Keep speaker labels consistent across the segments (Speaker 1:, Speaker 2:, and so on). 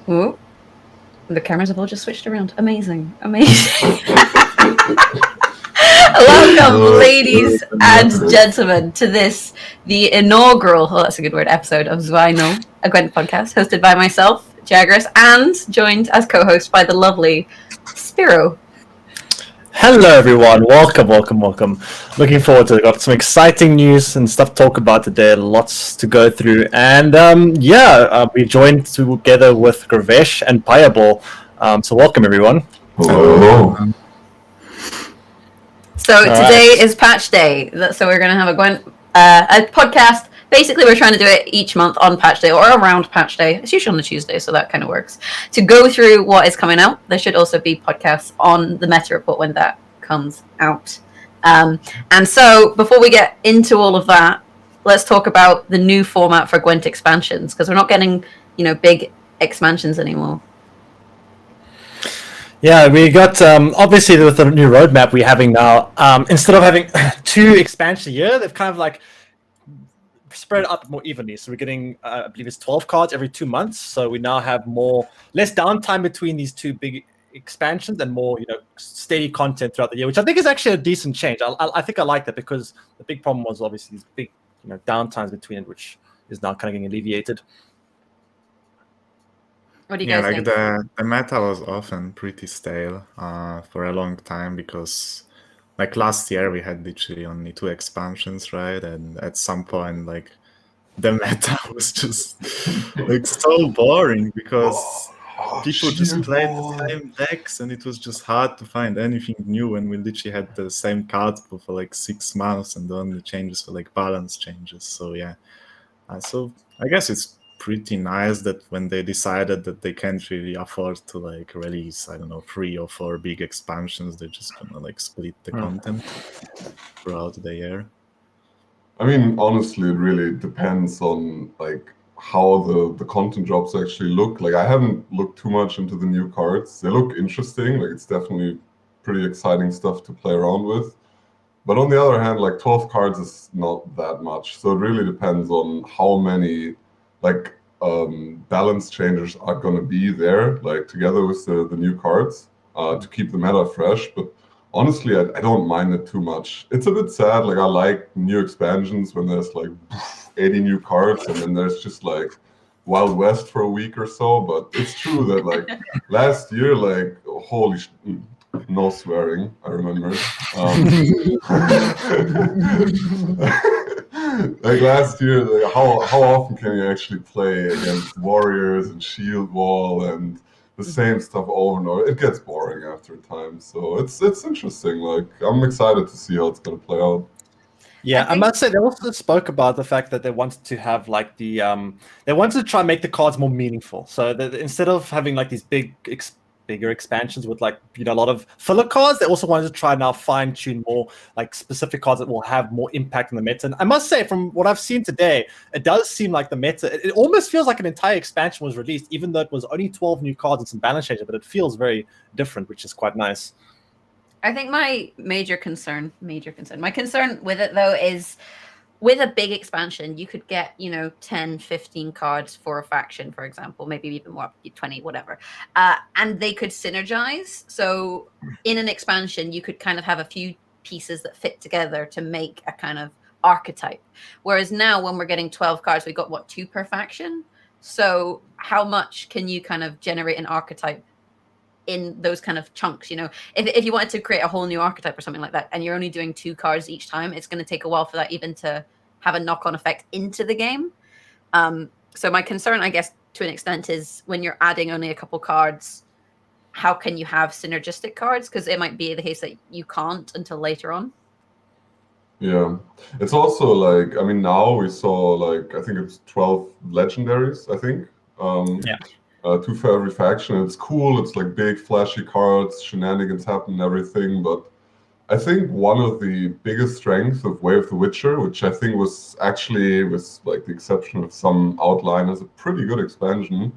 Speaker 1: Ooh, the cameras have all just switched around. Amazing, amazing. Welcome, ladies and gentlemen, to this, the inaugural, that's a good word, episode of Zwei, Null, a Gwent podcast, hosted by myself, Jaggerous, and joined as co-host by the lovely Spyro.
Speaker 2: Hello everyone, welcome. Looking forward to it. Got some exciting news and stuff to talk about today, lots to go through. And we joined together with Gravesh and Pajabol. So welcome everyone.
Speaker 3: Hello.
Speaker 1: So today is patch day, so we're going to have a Gwent a podcast. Basically, we're trying to do it each month on patch day or around patch day. It's usually on a Tuesday, so that kind of works. To go through what is coming out, there should also be podcasts on the meta report when that comes out. And so before we get into all of that, let's talk about the new format for Gwent expansions, because we're not getting, big expansions anymore.
Speaker 2: Yeah, we got, obviously with the new roadmap we're having now, instead of having 2 expansions a year, they've kind of like spread it up more evenly. So we're getting, I believe it's 12 cards every 2 months. So we now have less downtime between these 2 big expansions and more, steady content throughout the year, which I think is actually a decent change. I think I like that, because the big problem was obviously these big, downtimes between it, which is now kind of getting alleviated.
Speaker 1: What do you guys think?
Speaker 3: The meta was often pretty stale for a long time, because like last year we had literally only 2 expansions, right? And at some point, like, the meta was just like so boring, because people just played the same decks, and it was just hard to find anything new. And we literally had the same card pool for like 6 months, and the only changes were like balance changes. So yeah, so I guess it's pretty nice that when they decided that they can't really afford to like release, I don't know, 3 or 4 big expansions, they're just gonna like split the content throughout the year.
Speaker 4: I mean, honestly, it really depends on like how the content drops actually look. Like, I haven't looked too much into the new cards. They look interesting. Like, it's definitely pretty exciting stuff to play around with. But on the other hand, like 12 cards is not that much. So it really depends on how many like balance changers are going to be there, like together with the new cards to keep the meta fresh. But honestly, I don't mind it too much. It's a bit sad. Like, I like new expansions when there's like 80 new cards, and then there's just like Wild West for a week or so. But it's true that like last year, like holy no swearing, I remember. Like last year, like how often can you actually play against Warriors and Shield Wall and the same stuff over and over? It gets boring after a time. So it's interesting. Like, I'm excited to see how it's gonna play out.
Speaker 2: Yeah, I must say they also spoke about the fact that they wanted to have like they wanted to try and make the cards more meaningful. So that instead of having like these bigger expansions with like a lot of filler cards, they also wanted to try now fine tune more like specific cards that will have more impact on the meta. And I must say, from what I've seen today, it does seem like the meta, it almost feels like an entire expansion was released, even though it was only 12 new cards and some balance changes, but it feels very different, which is quite nice.
Speaker 1: I think my my concern with it though is, with a big expansion, you could get, 10, 15 cards for a faction, for example, maybe even more, 20, whatever. And they could synergize. So in an expansion, you could kind of have a few pieces that fit together to make a kind of archetype. Whereas now, when we're getting 12 cards, we got, 2 per faction? So how much can you kind of generate an archetype in those kind of chunks? If you wanted to create a whole new archetype or something like that, and you're only doing 2 cards each time, it's going to take a while for that even to have a knock-on effect into the game. So my concern, I guess, to an extent, is when you're adding only a couple cards, how can you have synergistic cards? Because it might be the case that you can't until later on.
Speaker 4: Yeah, it's also like, I mean, now we saw like, I think it's 12 legendaries, I think.
Speaker 2: Yeah.
Speaker 4: 2 for every faction. It's cool. It's like big, flashy cards, shenanigans happen and everything. But I think one of the biggest strengths of Way of the Witcher, which I think was actually, with like the exception of some outliners, a pretty good expansion,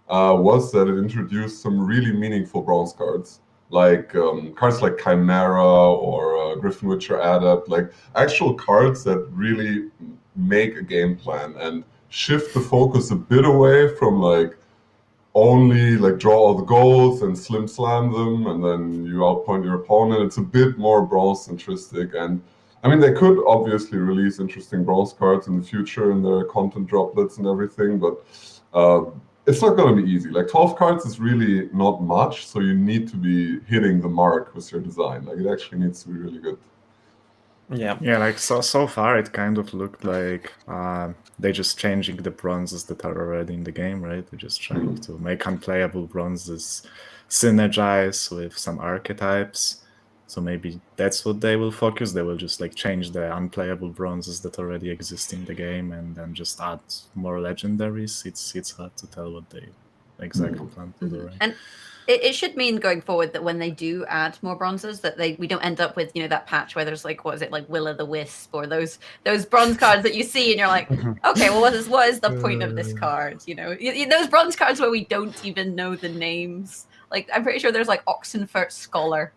Speaker 4: was that it introduced some really meaningful bronze cards. Like cards like Chimera or Griffin Witcher Adept, like actual cards that really make a game plan and shift the focus a bit away from like only like draw all the goals and slim slam them, and then you outpoint your opponent. It's a bit more bronze centristic, and I mean they could obviously release interesting bronze cards in the future in their content droplets and everything, but it's not going to be easy. Like 12 cards is really not much, so you need to be hitting the mark with your design. Like it actually needs to be really good.
Speaker 3: Yeah, like so far it kind of looked like they're just changing the bronzes that are already in the game, right? They're just trying to make unplayable bronzes synergize with some archetypes. So maybe that's what they will focus. They will just like change the unplayable bronzes that already exist in the game and then just add more legendaries. It's hard to tell what they exactly plan to do, right?
Speaker 1: And it should mean going forward that when they do add more bronzes, that we don't end up with that patch where there's like, what is it, like Will-o'-the-Wisp or those bronze cards that you see and you're like, okay, well what is the point of this card? Those bronze cards where we don't even know the names. Like I'm pretty sure there's like Oxenfurt Scholar.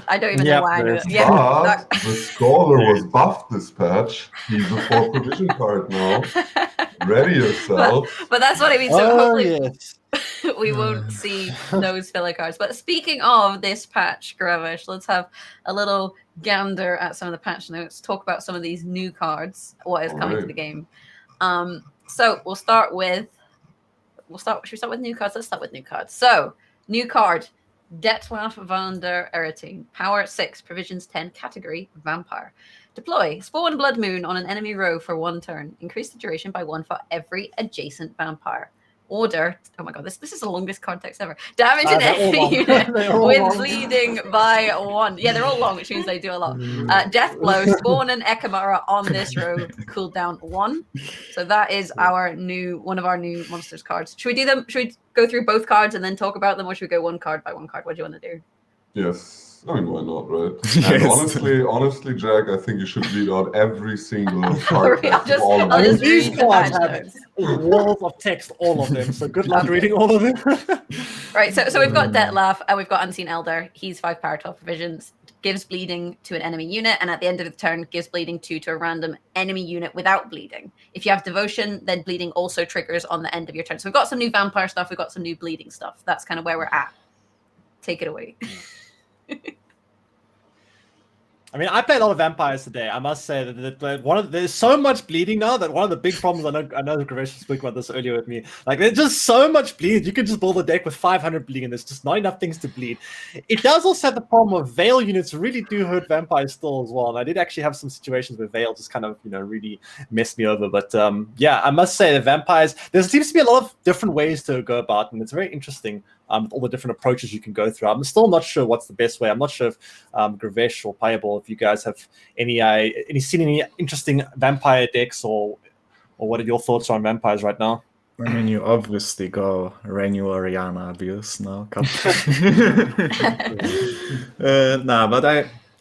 Speaker 1: I don't even know why I know it.
Speaker 4: Yeah, but the Scholar was buffed this patch. He's a 4 provision card now. Ready yourself.
Speaker 1: But that's what I mean. So hopefully we won't see those filler cards. But speaking of this patch, Gravesh, let's have a little gander at some of the patch notes. Talk about some of these new cards. What is coming to the game? So we'll start with. Should we start with new cards? Let's start with new cards. So new card. Detlef van der Ereting. Power 6, provisions 10, category Vampire. Deploy. Spawn Blood Moon on an enemy row for 1 turn. Increase the duration by 1 for every adjacent vampire. Order. Oh my god, this is the longest card text ever. Damage an enemy unit with bleeding by 1. Yeah, they're all long, which means they do a lot. Death Blow. Spawn and Ekamara on this row. Cooldown 1. So that is one of our new monsters cards. Should we do them? Should we go through both cards and then talk about them, or should we go one card by one card? What do you want to do?
Speaker 4: Yes. I mean, why not, right? Yes. And honestly, Jack, I think you should read out every single card.
Speaker 1: I'll just read the patch notes.
Speaker 2: Walls of text, all of them. So good luck reading all of them.
Speaker 1: Right, so we've got Detlef and we've got Unseen Elder. He's 5 power, 12 provisions. Gives bleeding to an enemy unit, and at the end of the turn, gives bleeding to a random enemy unit without bleeding. If you have devotion, then bleeding also triggers on the end of your turn. So we've got some new vampire stuff. We've got some new bleeding stuff. That's kind of where we're at. Take it away.
Speaker 2: I mean, I played a lot of vampires today. I must say that there's so much bleeding now that one of the big problems, I know Gravesh spoke about this earlier with me, like there's just so much bleed. You can just build a deck with 500 bleeding and there's just not enough things to bleed. It does also have the problem of Veil units really do hurt vampires still as well. And I did actually have some situations where Veil just kind of, really messed me over. But yeah, I must say the vampires, there seems to be a lot of different ways to go about and it's very interesting. With all the different approaches you can go through. I'm still not sure what's the best way. I'm not sure if Gravesh or Pajabol, if you guys have seen any interesting vampire decks or what are your thoughts on vampires right now?
Speaker 3: I mean, you obviously go Renew Oriana abuse now. But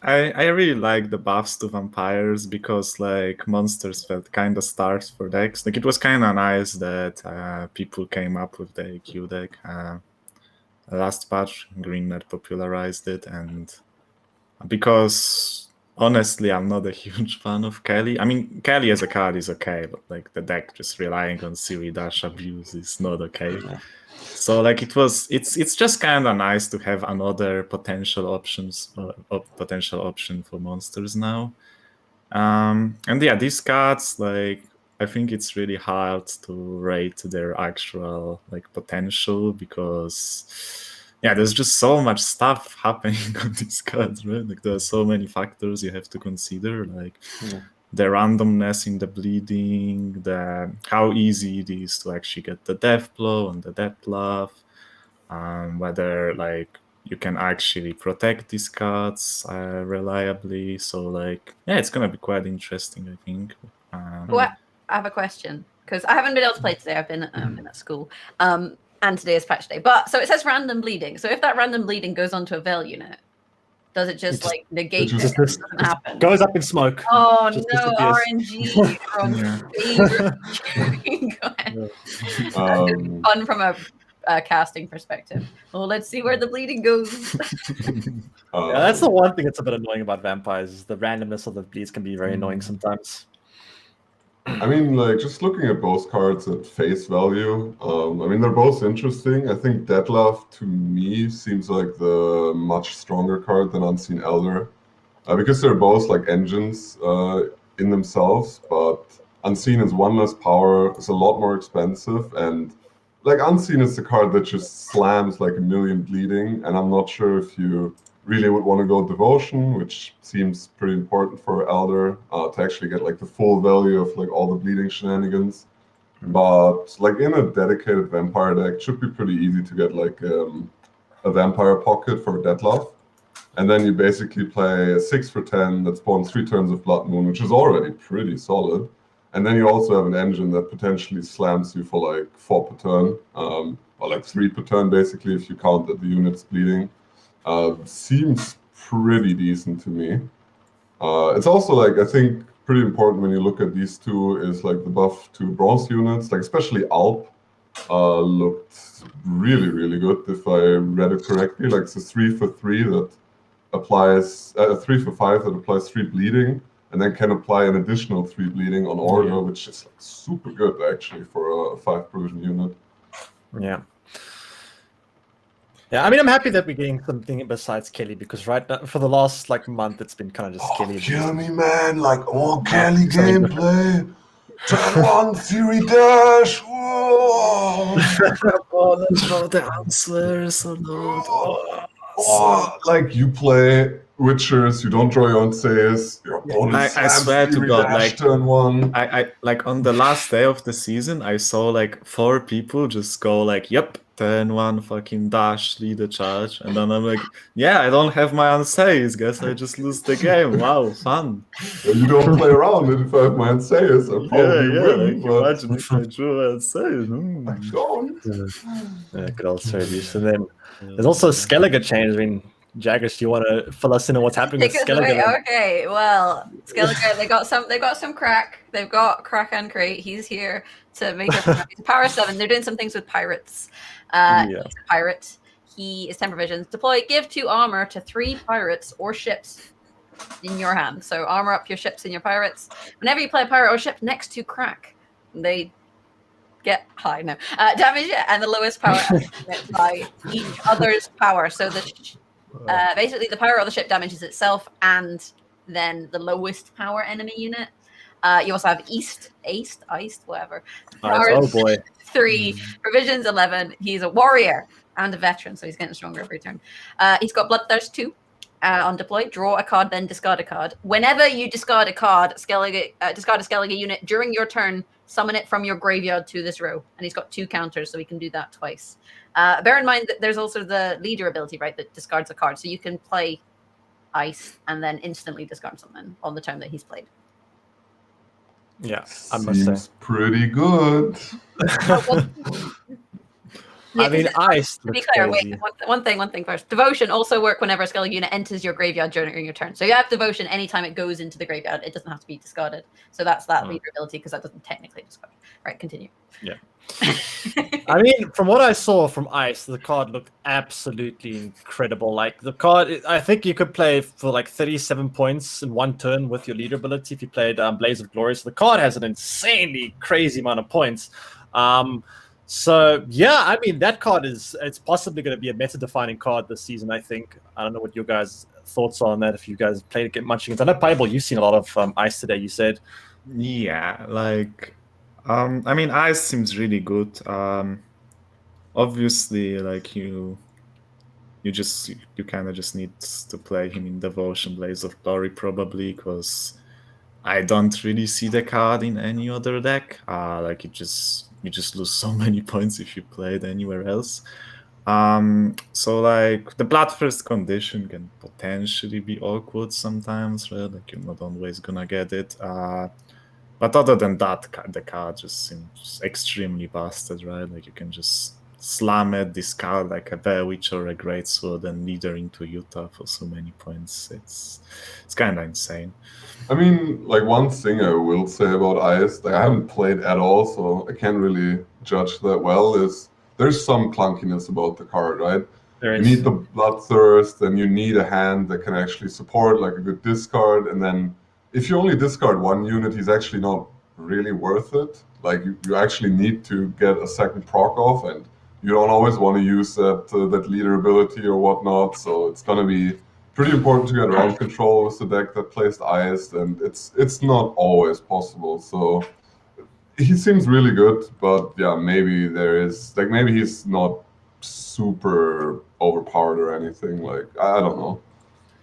Speaker 3: I really like the buffs to vampires because like monsters felt kind of stars for decks. Like it was kind of nice that people came up with the AQ deck. Last patch, GreenNet popularized it, and because honestly, I'm not a huge fan of Kelly. I mean, Kelly as a card is okay, but like the deck just relying on Siri Dash abuse is not okay. So like it's just kind of nice to have another potential option for monsters now. And yeah, these cards like. I think it's really hard to rate their actual like potential because there's just so much stuff happening on these cards, right? Like there are so many factors you have to consider, like the randomness in the bleeding, how easy it is to actually get the death blow and the Detlef, whether like you can actually protect these cards reliably. So like it's gonna be quite interesting, I think.
Speaker 1: What? I have a question because I haven't been able to play today. I've been at school, and today is patch day. But so it says random bleeding. So if that random bleeding goes onto a Veil unit, does it just like negate it? It doesn't happen.
Speaker 2: Goes up in smoke.
Speaker 1: Oh no, RNG from fun from a casting perspective. Well, let's see where the bleeding goes.
Speaker 2: That's the one thing that's a bit annoying about vampires. Is the randomness of the bleeds can be very annoying sometimes.
Speaker 4: I mean, like, just looking at both cards at face value, I mean, they're both interesting. I think Detlef, to me, seems like the much stronger card than Unseen Elder, because they're both, like, engines in themselves, but Unseen is one less power, it's a lot more expensive, and, like, Unseen is the card that just slams, like, a million bleeding, and I'm not sure if you really would want to go Devotion, which seems pretty important for Elder to actually get like the full value of like all the bleeding shenanigans. But like in a dedicated vampire deck, it should be pretty easy to get like a vampire pocket for Detlef. And then you basically play a 6 for 10 that spawns 3 turns of Blood Moon, which is already pretty solid. And then you also have an engine that potentially slams you for like 4 per turn, or like 3 per turn basically if you count that the unit's bleeding. Seems pretty decent to me. It's also like, I think, pretty important when you look at these two is like the buff to bronze units, like especially Alp looked really, really good if I read it correctly. Like it's a 3 for 3 that applies, 3 for 5 that applies 3 bleeding, and then can apply an additional 3 bleeding on order, which is like super good actually for a 5 provision unit.
Speaker 2: Yeah. Yeah, I mean, I'm happy that we're getting something besides Kelly, because right now, for the last like month, it's been kind of just Kelly.
Speaker 4: Kill me, man! Like all Kelly gameplay. Turn 1 Fury Dash. Whoa!
Speaker 3: Oh, let's throw the answers or not.
Speaker 4: Like you play Witchers, you don't draw your own says. Your opponent
Speaker 3: I swear to
Speaker 4: Fury
Speaker 3: God,
Speaker 4: Dash
Speaker 3: like
Speaker 4: turn 1.
Speaker 3: I like on the last day of the season, I saw like 4 people just go like, "Yep, turn 1 fucking dash, lead a charge," and then I'm like, "Yeah, I don't have my unsays. Guess I just lose the game. Wow, fun."
Speaker 4: You don't play around it if I have my Unsayers. I probably win,
Speaker 3: Like,
Speaker 4: but
Speaker 3: imagine if I drew unsays.
Speaker 4: I don't.
Speaker 2: Yeah, good old strategies. And then there's also Skellige change. I mean, Jaggerous, do you want to fill us in on what's happening with
Speaker 1: Take us away.
Speaker 2: Skellige?
Speaker 1: Okay, well, Skellige, they got some crack. They've got crack and crate. He's here to make it power 7. They're doing some things with pirates. He's a pirate. He is 10 provisions. Deploy, give 2 armor to 3 pirates or ships in your hand. So armor up your ships and your pirates. Whenever you play a pirate or ship next to crack, they get high damage and the lowest power by each other's power. So the basically the pirate or the ship damages itself and then the lowest power enemy unit. You also have iced, whatever.
Speaker 2: Oh boy.
Speaker 1: 3 provisions, 11. He's a warrior and a veteran, so he's getting stronger every turn. He's got Bloodthirst 2. On deploy, draw a card, then discard a card. Whenever you discard a card, discard a Skellige unit during your turn, summon it from your graveyard to this row. And he's got 2 counters, so he can do that twice. Bear in mind that there's also the leader ability, right, that discards a card. So you can play ice and then instantly discard something on the turn that he's played.
Speaker 2: Yeah, I must say.
Speaker 4: Seems pretty good.
Speaker 1: Yeah,
Speaker 2: I mean, ice.
Speaker 1: to be clear, wait, one thing first. Devotion also work whenever a Skellige unit enters your graveyard during your turn. So you have Devotion anytime it goes into the graveyard. It doesn't have to be discarded. So that's that leader ability because that doesn't technically discard. Right, continue.
Speaker 2: Yeah. I mean, from what I saw from Ice, the card looked absolutely incredible. Like the card, I think you could play for like 37 points in 1 turn with your leader ability if you played Blaze of Glory. So the card has an insanely crazy amount of points. So yeah, I mean that card it's possibly going to be a meta-defining card this season. I think. I don't know what your guys' thoughts are on that. If you guys played it much against, I know Pajabol, you've seen a lot of Ice today. You said,
Speaker 3: yeah, like, I mean, Ice seems really good. Obviously, like you kind of just need to play him in Devotion, Blaze of Glory, probably, because I don't really see the card in any other deck. Like you just lose so many points if you play it anywhere else. So like the Bloodthirst condition can potentially be awkward sometimes, right? Like you're not always gonna get it. But other than that, the card just seems extremely busted, right? Like you can just slam it, discard like a Bear Witch or a Greatsword and leader into Utah for so many points. It's kind of insane.
Speaker 4: I mean, like one thing I will say about Ice, like I haven't played at all, so I can't really judge that well, is there's some clunkiness about the card, right? You need the Bloodthirst, and you need a hand that can actually support like a good discard, and then if you only discard 1 unit, he's actually not really worth it. Like you actually need to get a second proc off, and you don't always want to use that leader ability or whatnot. So it's gonna be pretty important to get around control with the deck that plays iced, and it's not always possible. So he seems really good, but yeah, maybe there is like maybe he's not super overpowered or anything. Like I don't know.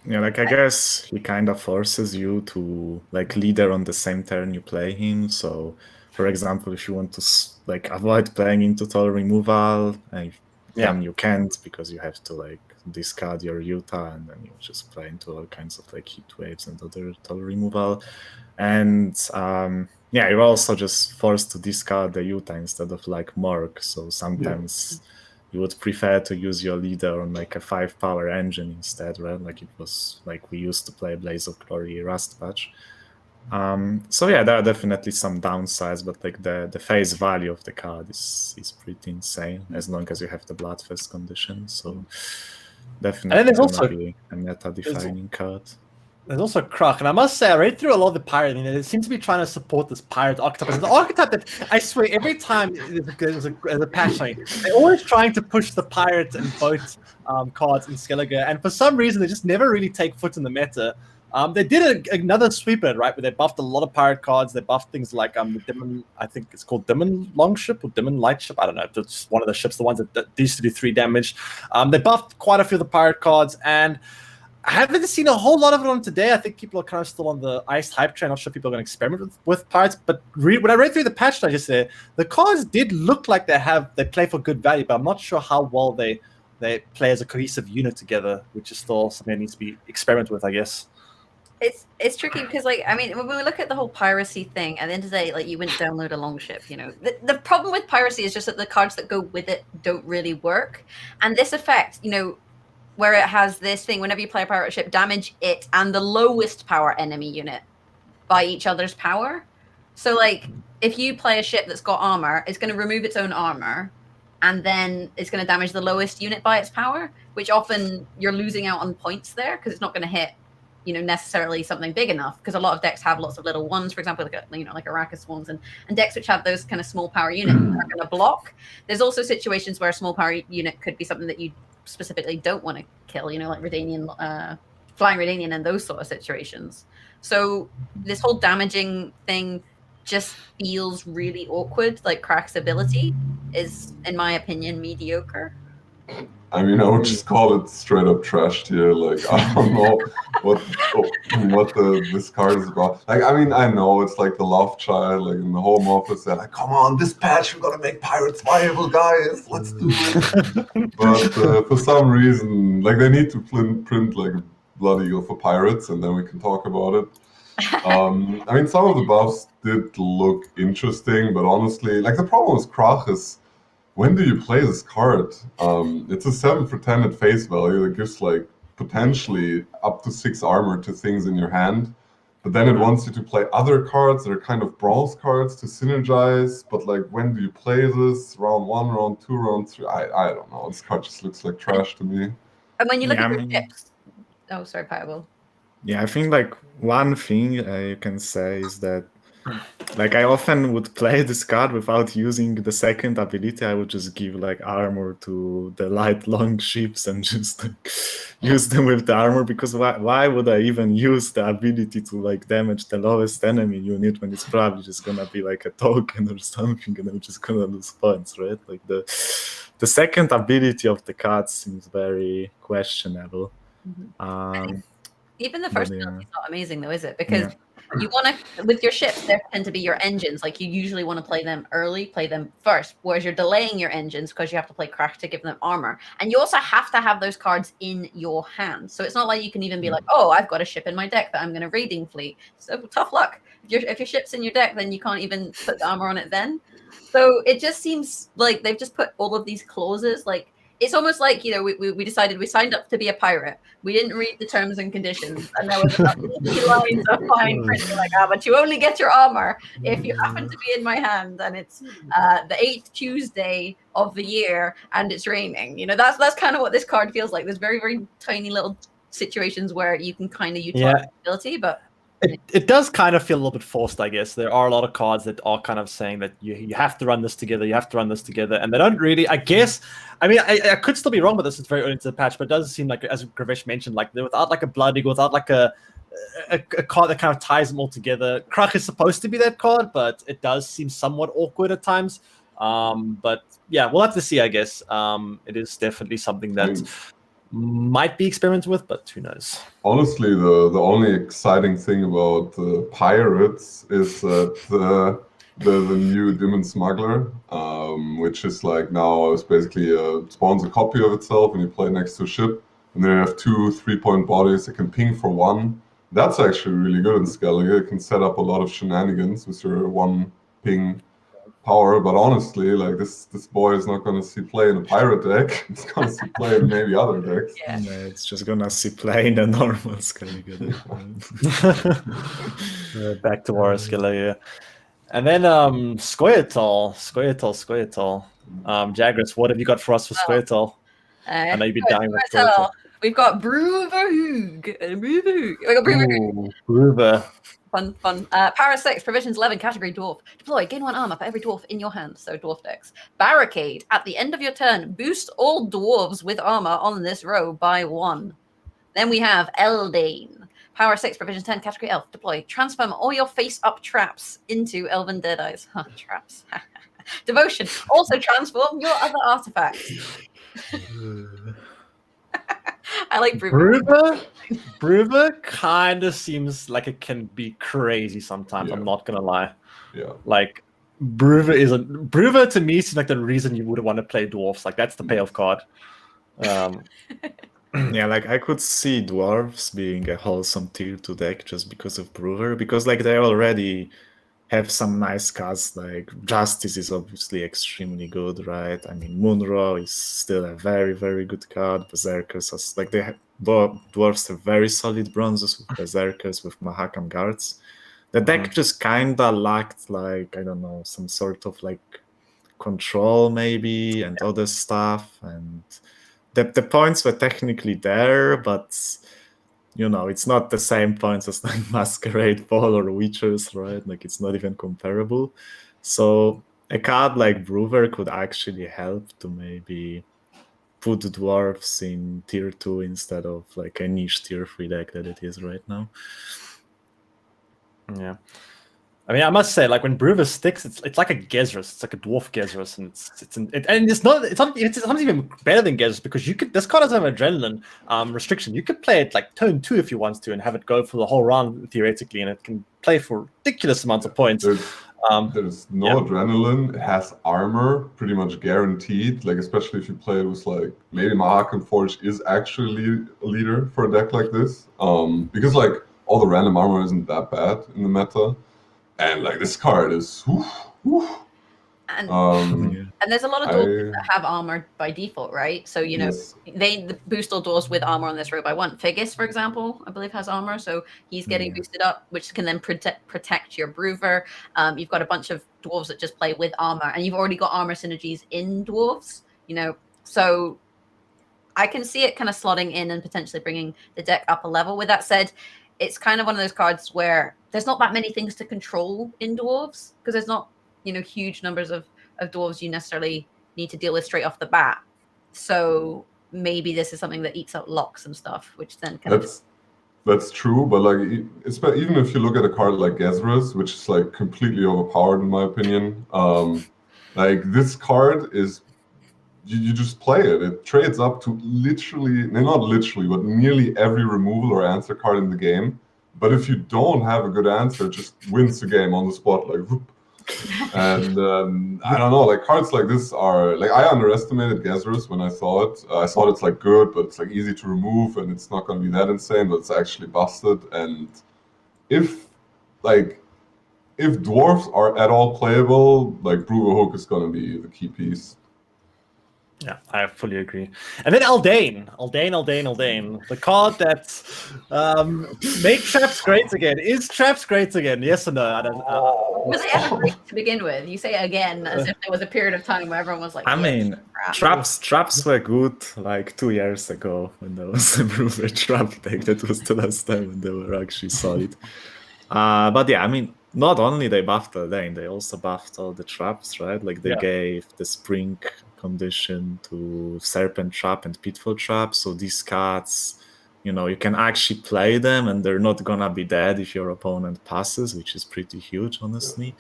Speaker 3: Yeah, like I guess he kind of forces you to like leader on the same turn you play him. So, for example, if you want to like avoid playing into total removal, then you can't because you have to like discard your Utah and then you just play into all kinds of like heat waves and other total removal. And yeah, you're also just forced to discard the Utah instead of like Morg. So sometimes you would prefer to use your leader on like a 5-power engine instead, right? Like it was like we used to play Blaze of Glory Rust patch. So yeah, there are definitely some downsides, but like the face value of the card is pretty insane as long as you have the Bloodfest condition. So definitely
Speaker 2: there's
Speaker 3: gonna
Speaker 2: also-
Speaker 3: be a meta-defining card.
Speaker 2: There's also Krach, and I must say, I read through a lot of the pirate, and they seem to be trying to support this pirate archetype. It's an archetype that I swear every time there's a patch, they're always trying to push the pirate and boat cards in Skellige, and for some reason they just never really take foot in the meta. They did another sweep at it, right, where they buffed a lot of pirate cards. They buffed things like the Demon, I think it's called Demon Longship or Demon Lightship. I don't know. It's one of the ships, the ones that used to do 3 damage. They buffed quite a few of the pirate cards, and I haven't seen a whole lot of it on today. I think people are kind of still on the iced hype train. I'm not sure people are going to experiment with pirates, but when I read through the patch notes yesterday, the cards did look like they play for good value, but I'm not sure how well they play as a cohesive unit together, which is still something that needs to be experimented with, I guess.
Speaker 1: It's tricky because, like, I mean, when we look at the whole piracy thing, at the end of the day, like, you wouldn't download a longship, you know. The problem with piracy is just that the cards that go with it don't really work. And this effect, you know, where it has this thing, whenever you play a pirate ship, damage it and the lowest power enemy unit by each other's power. So, like, if you play a ship that's got armor, it's going to remove its own armor, and then it's going to damage the lowest unit by its power, which often you're losing out on points there because it's not going to hit, you know, necessarily something big enough, because a lot of decks have lots of little ones, for example, like like Arrakis Swarms, and decks which have those kind of small power units are going to block. There's also situations where a small power unit could be something that you specifically don't want to kill, you know, like Redanian, Flying Redanian and those sort of situations. So this whole damaging thing just feels really awkward. Like Krach's ability is, in my opinion, mediocre.
Speaker 4: I mean, I would just call it straight up trashed here. Like, I don't know what this card is about. Like, I mean, I know it's like the love child, like in the home office. They're like, come on, this patch, we're gonna make pirates viable, guys. Let's do it. But for some reason, like, they need to print like a Blood Eagle for pirates, and then we can talk about it. I mean, some of the buffs did look interesting, but honestly, like, the problem with Krach is, when do you play this card? It's a 7 for 10 at face value that gives like potentially up to 6 armor to things in your hand. But then it wants you to play other cards that are kind of bronze cards to synergize. But like, when do you play this? Round 1, round 2, round 3? I don't know. This card just looks like trash to me.
Speaker 1: And when you look at the ships, oh, sorry, Pajabol.
Speaker 3: Yeah, I think like one thing you can say is that like I often would play this card without using the second ability. I would just give like armor to the light long ships and just like, use them with the armor, because why would I even use the ability to like damage the lowest enemy unit when it's probably just gonna be like a token or something and I'm just gonna lose points, right? Like the second ability of the card seems very questionable.
Speaker 1: Even the first ability is not amazing though, is it? Because you want to, with your ships, they tend to be your engines. Like, you usually want to play them early, play them first, whereas you're delaying your engines because you have to play Krach to give them armor. And you also have to have those cards in your hand. So it's not like you can even be like, oh, I've got a ship in my deck that I'm going to raiding fleet. So tough luck. If your ship's in your deck, then you can't even put the armor on it then. So it just seems like they've just put all of these clauses, like, it's almost like, you know, we decided, we signed up to be a pirate. We didn't read the terms and conditions, and there was about 50 lines of fine print. Like, but you only get your armor if you happen to be in my hand, and it's the 8th Tuesday of the year, and it's raining. You know, that's kind of what this card feels like. There's very, very tiny little situations where you can kind of utilize ability, but
Speaker 2: It does kind of feel a little bit forced, I guess. There are a lot of cards that are kind of saying that you have to run this together, you have to run this together, and they don't really, I guess, I mean, I could still be wrong with this, it's very early into the patch, but it does seem like, as Gravesh mentioned, like without like a Blood Eagle, without like a card that kind of ties them all together. Krach is supposed to be that card, but it does seem somewhat awkward at times. But yeah, we'll have to see, I guess. It is definitely something that might be experimented with, but who knows?
Speaker 4: Honestly, the only exciting thing about the pirates is that the new Demon Smuggler, which is like now it's basically spawns a copy of itself and you play it next to a ship, and then you have 2 3-point bodies that can ping for 1. That's actually really good in Skellige. It can set up a lot of shenanigans with your 1 ping power, but honestly, like this boy is not going to see play in a pirate deck. It's going to see play in maybe other decks.
Speaker 1: Yeah.
Speaker 3: Yeah, it's just gonna see play in a normal Skellige deck.
Speaker 2: Back to our Skellige. And then Scoia'tael. Jaggerous, what have you got for us for Scoia'tael? I know you've been dying with Scoia'tael.
Speaker 1: We've got Bruverhoog. We got Bruverhoog.
Speaker 2: Bruver.
Speaker 1: Fun. Para 6, provisions 11, category dwarf. Deploy, gain 1 armor for every dwarf in your hand, so dwarf decks. Barricade, at the end of your turn, boost all dwarves with armor on this row by 1. Then we have Eldane. Power 6, provision 10, category elf. Deploy, transform all your face-up traps into elven deadeyes. Traps. Devotion, also transform your other artifacts. I like Bruver.
Speaker 2: Bruver kind of seems like it can be crazy sometimes.
Speaker 4: Yeah.
Speaker 2: I'm not gonna lie.
Speaker 4: Yeah.
Speaker 2: Like Bruver to me seems like the reason you would want to play dwarfs. Like that's the payoff card.
Speaker 3: Yeah, like I could see dwarves being a wholesome tier 2 deck just because of Bruver, because like they already have some nice cards. Like Justice is obviously extremely good, right? I mean, Munro is still a very, very good card. Berserkers are like dwarves have very solid bronzes with Berserkers, with Mahakam Guards. The deck just kinda lacked, like, I don't know, some sort of like control maybe and other stuff, and the points were technically there, but you know, it's not the same points as like Masquerade Ball or Witchers, right? Like it's not even comparable. So a card like Bruver could actually help to maybe put dwarves in tier 2 instead of like a niche tier 3 deck that it is right now.
Speaker 2: Yeah. I mean, I must say, like when Bruver sticks, it's like a Gezrus. It's like a dwarf Gezrus, and it's sometimes even better than Gezrus because this card doesn't have an adrenaline restriction. You could play it like turn 2 if you want to, and have it go for the whole round theoretically, and it can play for ridiculous amounts of points.
Speaker 4: There's no adrenaline. It has armor, pretty much guaranteed. Like especially if you play it with like maybe Mahakam Forge is actually a leader for a deck like this, because like all the random armor isn't that bad in the meta. And like this card is,
Speaker 1: And there's a lot of dwarves that have armor by default, right? So you know they boost all dwarves with armor on this row by 1. Figgis, for example, I believe has armor, so he's getting boosted up, which can then protect your Bruver. You've got a bunch of dwarves that just play with armor, and you've already got armor synergies in dwarves. You know, so I can see it kind of slotting in and potentially bringing the deck up a level. With that said, it's kind of one of those cards where there's not that many things to control in dwarves because there's not, you know, huge numbers of dwarves you necessarily need to deal with straight off the bat. So maybe this is something that eats up locks and stuff, which then kind
Speaker 4: That's true, but like even if you look at a card like Gezrus, which is like completely overpowered in my opinion, like this card is you just play it. It trades up to not literally, but nearly every removal or answer card in the game. But if you don't have a good answer, it just wins the game on the spot, like whoop. And I don't know, like cards like this are like I underestimated Gezrus when I saw it. I thought it's like good, but it's like easy to remove and it's not going to be that insane, but it's actually busted. And if dwarfs are at all playable, like Bruver Hook is going to be the key piece.
Speaker 2: Yeah, I fully agree. And then Eldane. The card that made traps great again. Is traps great again? Yes or no? I don't know.
Speaker 1: Was it ever great to begin with? You say again as if there was a period of time where everyone was like,
Speaker 3: I mean, traps were good like 2 years ago when there was a Bruver trap deck. That was the last time when they were actually solid. But yeah, I mean, not only they buffed Eldain, they also buffed all the traps, right? Like they gave the spring condition to Serpent Trap and Pitfall Trap, so these cards, you know, you can actually play them and they're not gonna be dead if your opponent passes, which is pretty huge, honestly.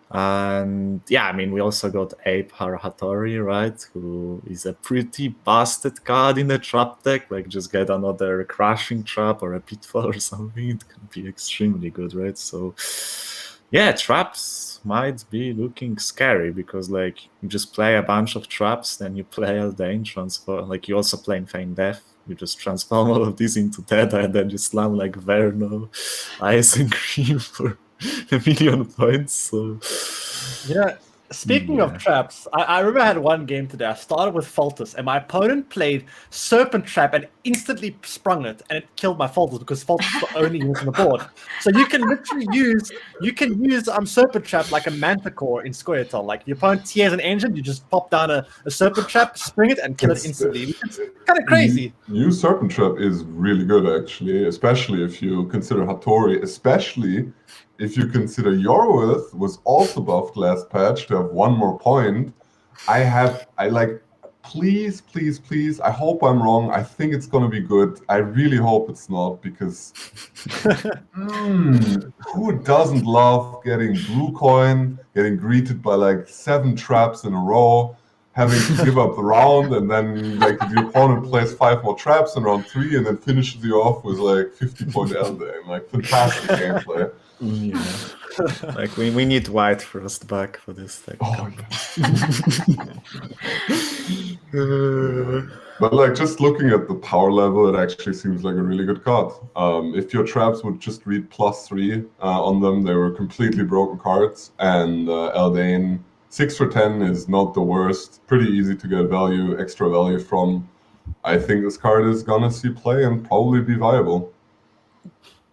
Speaker 3: And yeah, I mean, we also got Ape Hattori, right? Who is a pretty busted card in the trap deck. Like, just get another Crashing Trap or a Pitfall or something. It can be extremely good, right? So, yeah, traps might be looking scary because, like, you just play a bunch of traps, then you play Eldain, transform. Like, you also play Feign Death. You just transform all of these into Dead Eye and then you slam, like, Verno, Ice and Cream for a million points. So
Speaker 2: Speaking of traps, I remember I had one game today. I started with Foltest, and my opponent played Serpent Trap and instantly sprung it, and it killed my Foltest because Foltest is the only unit on the board. So you can literally use Serpent Trap like a Manticore in Squirtle. Like the opponent tears an engine, you just pop down a Serpent Trap, spring it, and kill it instantly. It's kind of crazy.
Speaker 4: New Serpent Trap is really good, actually, especially if you consider Hattori, especially if you consider Yorwith was also buffed last patch to have one more point. Please, please, please, I hope I'm wrong. I think it's going to be good. I really hope it's not, because who doesn't love getting blue coin, getting greeted by like 7 traps in a row, having to give up the round, and then like the opponent plays 5 more traps in round 3 and then finishes you off with like 50-point Eldain. Like, fantastic gameplay.
Speaker 3: Yeah. Like we need White Frost back for this thing.
Speaker 4: But like, just looking at the power level, it actually seems like a really good card. If your traps would just read +3 on them, they were completely broken cards. And Eldain 6 for 10 is not the worst. Pretty easy to get extra value from. I think this card is gonna see play and probably be viable.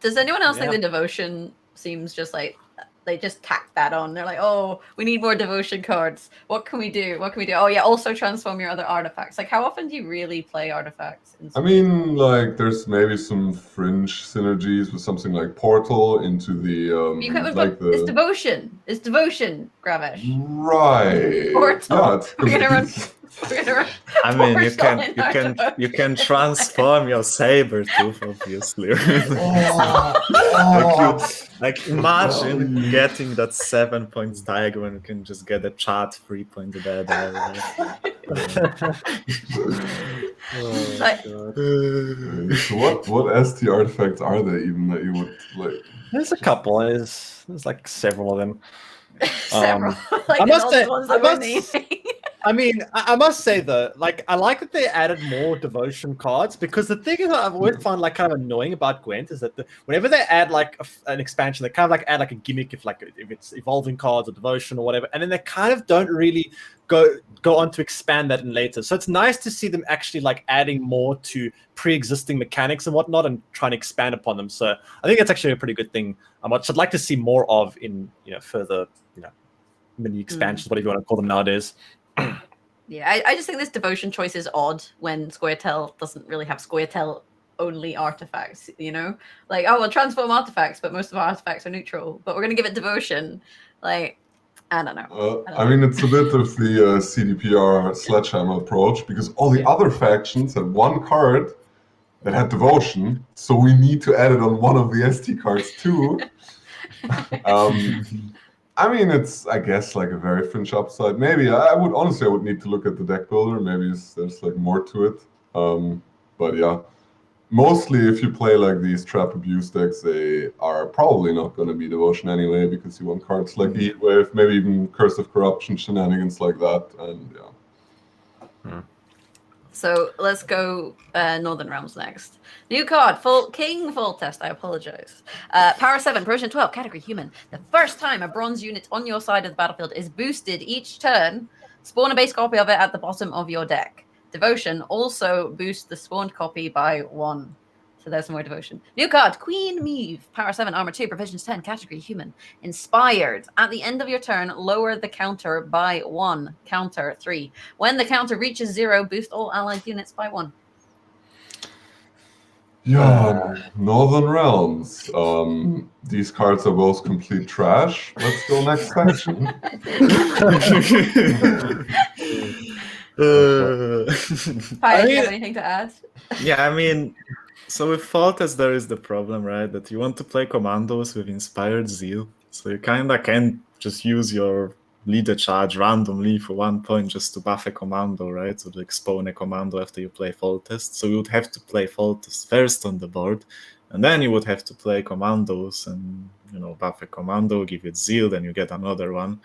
Speaker 1: Does anyone else think the devotion seems just like they just tacked that on? They're like, oh, we need more devotion cards. What can we do? What can we do? Oh yeah, also transform your other artifacts. Like, how often do you really play artifacts?
Speaker 4: I mean, like, there's maybe some fringe synergies with something like Portal into the
Speaker 1: it's devotion. It's devotion, Gravesh.
Speaker 4: Right.
Speaker 1: Portal.
Speaker 4: Yeah,
Speaker 1: We're gonna run.
Speaker 3: I mean, you can transform your Sabertooth, obviously. Like imagine getting that 7 points diagram. You can just get a chat 3-point dead.
Speaker 4: So what ST artifacts are there even that you would like?
Speaker 2: There's a couple. There's like several of them.
Speaker 1: Several. Like
Speaker 2: I must say, I must say though, like, I like that they added more devotion cards, because the thing is that I've always found like kind of annoying about Gwent is that whenever they add like an expansion, they kind of like add like a gimmick if it's evolving cards or devotion or whatever, and then they kind of don't really go on to expand that in later. So it's nice to see them actually like adding more to pre-existing mechanics and whatnot and trying to expand upon them. So I think that's actually a pretty good thing. Which I'd like to see more of in further mini expansions, whatever you want to call them nowadays.
Speaker 1: Yeah, I just think this devotion choice is odd when Squirtle doesn't really have Squirtle only artifacts, Like, oh, we'll transform artifacts, but most of our artifacts are neutral, but we're going to give it devotion. Like, I don't know.
Speaker 4: I mean, it's a bit of the CDPR sledgehammer approach, because all the other factions had one card that had devotion, so we need to add it on one of the ST cards too. I mean, it's, I guess, like a very fringe upside. Maybe I would need to look at the deck builder. Maybe there's like more to it. But yeah, mostly if you play like these trap abuse decks, they are probably not going to be devotion anyway, because you want cards like the Heatwave, maybe even Curse of Corruption, shenanigans like that, and yeah.
Speaker 1: So let's go Northern Realms next. New card, King Foltest, I apologize. Power 7, Provision 12, category human. The first time a bronze unit on your side of the battlefield is boosted each turn, spawn a base copy of it at the bottom of your deck. Devotion also boosts the spawned copy by 1. So there's some more devotion. New card, Queen Meave. Power 7, Armor 2, Provisions 10, category human. Inspired. At the end of your turn, lower the counter by 1. Counter 3. When the counter reaches 0, boost all allied units by 1.
Speaker 4: Yeah, Northern Realms. These cards are both complete trash. Let's go next section.
Speaker 1: Pi, do you have anything to add?
Speaker 3: Yeah, I mean, so with Foltest there is the problem, right? That you want to play commandos with Inspired Zeal. So you kinda can't just use your leader charge randomly for 1 point just to buff a commando, right? So to spawn a commando after you play Foltest. So you would have to play Foltest first on the board, and then you would have to play commandos and, you know, buff a commando, give it Zeal, then you get another one.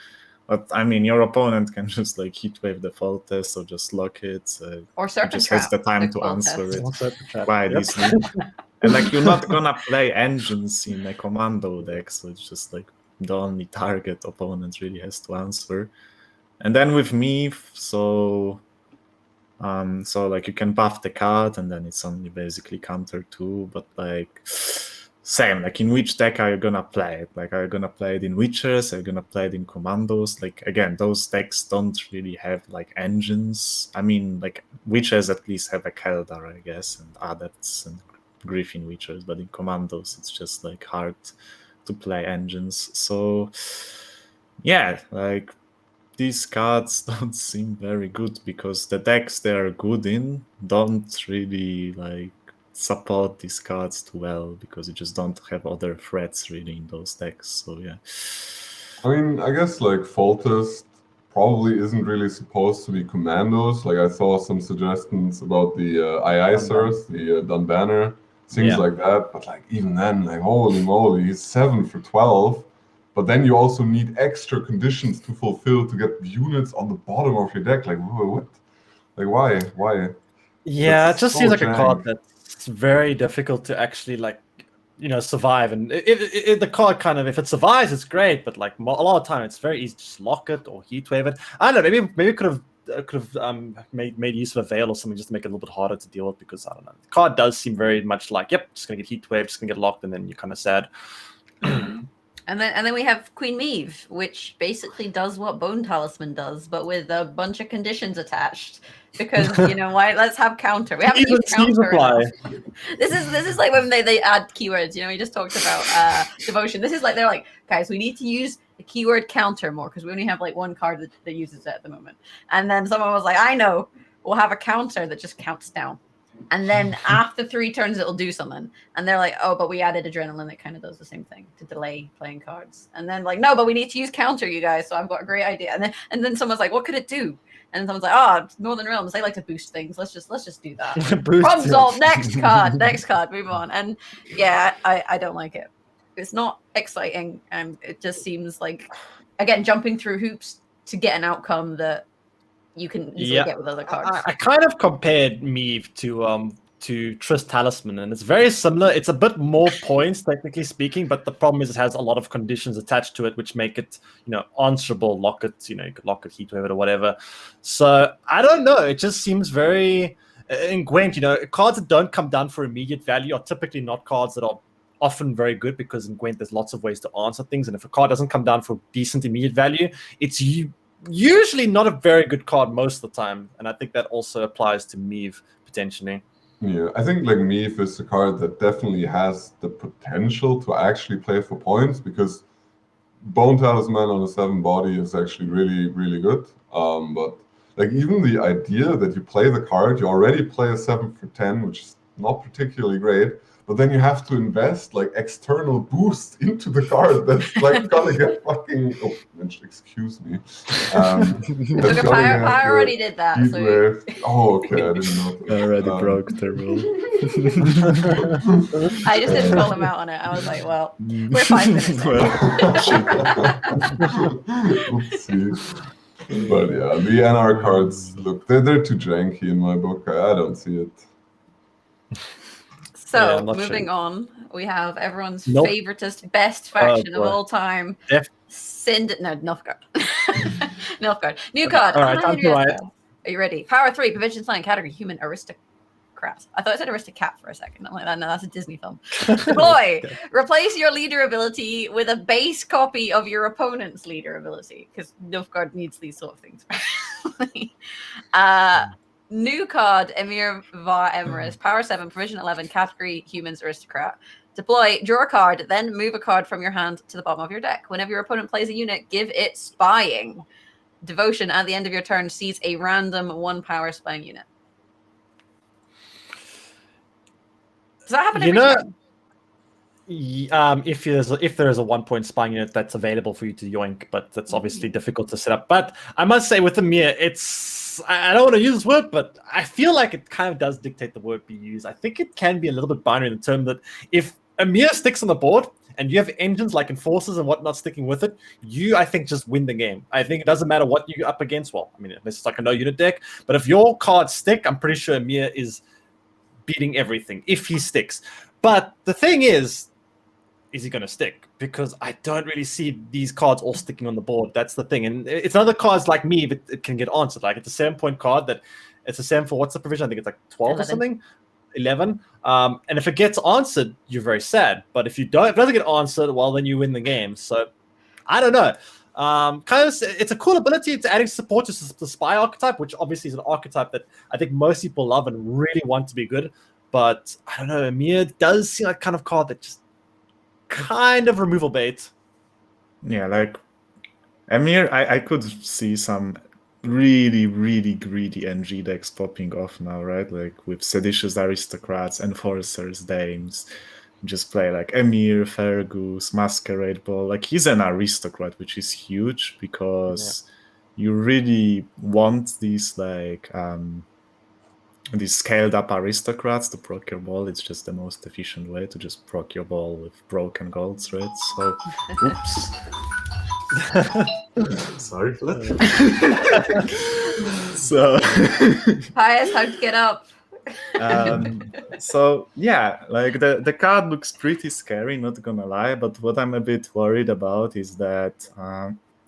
Speaker 3: But I mean, your opponent can just like heatwave the Foltest or just lock it.
Speaker 1: Or
Speaker 3: He
Speaker 1: Serpent
Speaker 3: just
Speaker 1: Trap.
Speaker 3: has the time
Speaker 1: the
Speaker 3: to answer
Speaker 1: Foltest.
Speaker 3: it
Speaker 2: Also, chat.
Speaker 3: quite
Speaker 2: Yep.
Speaker 3: easily. And like you're not gonna play engines in a commando deck, so it's just like the only target opponent really has to answer. And then with me, so like you can buff the card and then it's only basically counter 2, but like same, like in which deck are you gonna play it? Like are you gonna play it in Witchers? Are you gonna play it in Commandos? Like again, those decks don't really have like engines. I mean, like Witchers at least have a Keldar, I guess, and Adepts and Griffin Witchers, but in Commandos it's just like hard to play engines. So yeah, like these cards don't seem very good because the decks they're good in don't really like support these cards too well because you just don't have other threats really in those decks. So yeah.
Speaker 4: I mean, I guess like Foltest probably isn't really supposed to be commandos. Like I saw some suggestions about the IISers, the Dunbanner, things like that. But like even then, like holy moly, he's 7 for 12. But then you also need extra conditions to fulfill to get units on the bottom of your deck. Like what? Like why?
Speaker 2: Yeah,
Speaker 4: That's
Speaker 2: it just
Speaker 4: so
Speaker 2: seems like a
Speaker 4: jank.
Speaker 2: card that's very difficult to actually like, survive. And the card kind of, if it survives, it's great. But like a lot of time, it's very easy to just lock it or heatwave it. I don't know. Maybe it could have made use of a veil or something just to make it a little bit harder to deal with. Because I don't know, the card does seem very much like, yep, just gonna get heatwave, just gonna get locked, and then you're kind of sad.
Speaker 1: And then we have Queen Meve, which basically does what Bone Talisman does, but with a bunch of conditions attached. Because why? Let's have counter. We haven't used counter enough. This is like when they add keywords. We just talked about devotion. This is like they're like, guys, we need to use the keyword counter more because we only have like one card that uses it at the moment. And then someone was like, I know, we'll have a counter that just counts down. And then after 3 turns, it'll do something. And they're like, oh, but we added adrenaline that kind of does the same thing to delay playing cards. And then like, no, but we need to use counter, you guys. So I've got a great idea. And then someone's like, what could it do? And someone's like, oh, Northern Realms, they like to boost things. Let's just do that. Problem solved. Next card, move on. And yeah, I don't like it. It's not exciting. And it just seems like, again, jumping through hoops to get an outcome that you can easily get with other cards.
Speaker 2: I kind of compared Meve to Triss Talisman, and it's very similar. It's a bit more points, technically speaking, but the problem is it has a lot of conditions attached to it, which make it, answerable. Lock it, you could lock it, heatwave it, or whatever. So I don't know. It just seems very in Gwent. Cards that don't come down for immediate value are typically not cards that are often very good because in Gwent there's lots of ways to answer things, and if a card doesn't come down for decent immediate value, it's usually not a very good card most of the time, and I think that also applies to Meve potentially.
Speaker 4: Yeah, I think like Meve is a card that definitely has the potential to actually play for points because Bone Talisman on a 7 body is actually really, really good. But like even the idea that you play the card, you already play a 7 for 10, which is not particularly great. But then you have to invest like external boost into the card that's like gonna get fucking. Oh, excuse me.
Speaker 1: Look, I already did that. So...
Speaker 4: Oh, okay, I didn't know.
Speaker 3: I already broke the rule.
Speaker 1: I just didn't call him out on it. I was like, well, we're 5 minutes in.
Speaker 4: Oopsie. But yeah, the NR cards look they're too janky in my book. I don't see it.
Speaker 1: So, moving on, we have everyone's favoritist, best faction of all time. Nilfgaard. Nilfgaard. New card.
Speaker 2: All right, I'm right.
Speaker 1: Are you ready? Power 3, Provision Slang, category Human Aristocrat. I thought it said Aristocat for a second. I'm like, no, that's a Disney film. Deploy. Replace your leader ability with a base copy of your opponent's leader ability, because Nilfgaard needs these sort of things. New card, Emir Var Emrys, Power 7, Provision 11, Category Humans Aristocrat. Deploy, draw a card, then move a card from your hand to the bottom of your deck. Whenever your opponent plays a unit, give it Spying. Devotion, at the end of your turn, sees a random 1-power spying unit. Does that happen every turn?
Speaker 2: If there is a 1-point spying unit that's available for you to yoink, but that's obviously difficult to set up. But I must say, with the Mir, I don't want to use this word, but I feel like it kind of does dictate the word be used. I think it can be a little bit binary in the term that if a Mir sticks on the board and you have engines like Enforcers and whatnot sticking with it, I think just win the game. I think it doesn't matter what you're up against. Well, I mean, it's like a no unit deck, but if your cards stick, I'm pretty sure Mir is beating everything if he sticks. But the thing is he going to stick? Because I don't really see these cards all sticking on the board. That's the thing. And it's other cards like me, but it can get answered. Like, it's a 7-point card that it's a 7 for what's the provision? I think it's like 12 11. Or something. 11. And if it gets answered, you're very sad. But if it doesn't get answered, well, then you win the game. So I don't know. It's a cool ability. It's adding support to the spy archetype, which obviously is an archetype that I think most people love and really want to be good. But I don't know. Amir does seem like kind of card that just kind of removal bait.
Speaker 3: Yeah, like Emir, I could see some really, really greedy NG decks popping off now, right? Like with Seditious Aristocrats, Enforcers, Dames. Just play like Emir, Fergus, Masquerade Ball. Like, he's an aristocrat, which is huge because you really want these like these scaled up aristocrats to proc your ball. It's just the most efficient way to just proc your ball with broken golds, right? So, oops. Sorry for that. So,
Speaker 1: Pius, how to get up?
Speaker 3: So yeah, like the card looks pretty scary, not gonna lie. But what I'm a bit worried about is that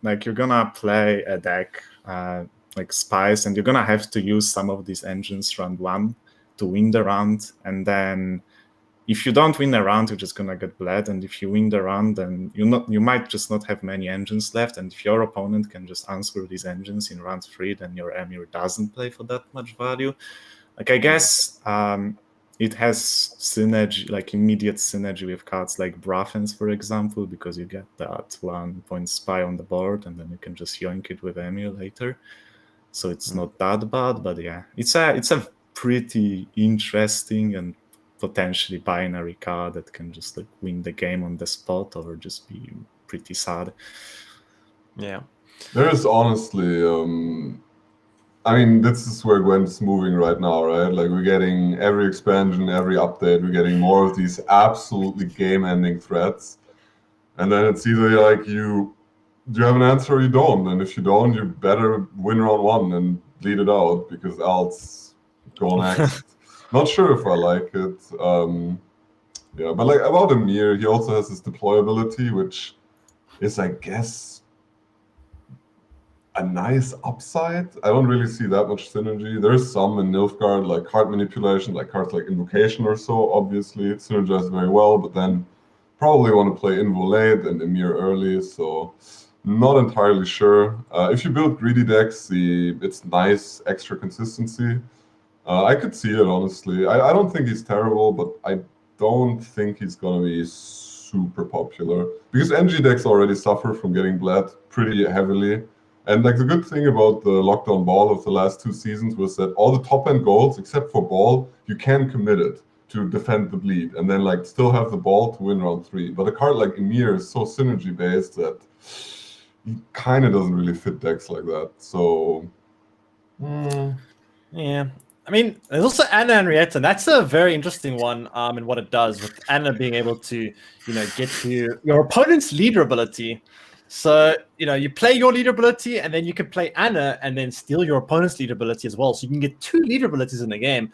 Speaker 3: like you're gonna play a deck like Spies, and you're gonna have to use some of these engines round 1 to win the round, and then if you don't win the round, you're just gonna get bled, and if you win the round, then you might just not have many engines left, and if your opponent can just unscrew these engines in round 3, then your Emir doesn't play for that much value. Like, I guess it has synergy, like immediate synergy with cards like Braffens, for example, because you get that 1-point spy on the board, and then you can just yoink it with Emir later. So it's not that bad, but yeah, it's a pretty interesting and potentially binary card that can just like win the game on the spot or just be pretty sad.
Speaker 2: Yeah,
Speaker 4: there is honestly, I mean, this is where Gwent's moving right now, right? Like, we're getting every expansion, every update, we're getting more of these absolutely game-ending threats, and then it's either like do you have an answer or you don't, and if you don't, you better win round 1 and bleed it out, because else go next. Not sure if I like it. Yeah, but like about Emir, he also has this deployability, which is, I guess, a nice upside. I don't really see that much synergy. There's some in Nilfgaard, like card manipulation, like cards like Invocation or so, obviously. It synergizes very well, but then probably want to play Invo late and Emir early, so not entirely sure. If you build greedy decks, it's nice extra consistency. I could see it, honestly. I don't think he's terrible, but I don't think he's going to be super popular, because NG decks already suffer from getting bled pretty heavily. And like, the good thing about the lockdown ball of the last 2 seasons was that all the top end goals, except for ball, you can commit it to defend the bleed, and then like still have the ball to win round 3. But a card like Emir is so synergy based that he kind of doesn't really fit decks like that. So
Speaker 2: yeah. I mean, there's also Anna and Henrietta, and that's a very interesting one in what it does, with Anna being able to, get to your opponent's leader ability. So, you play your leader ability, and then you can play Anna and then steal your opponent's leader ability as well. So you can get 2 leader abilities in the game.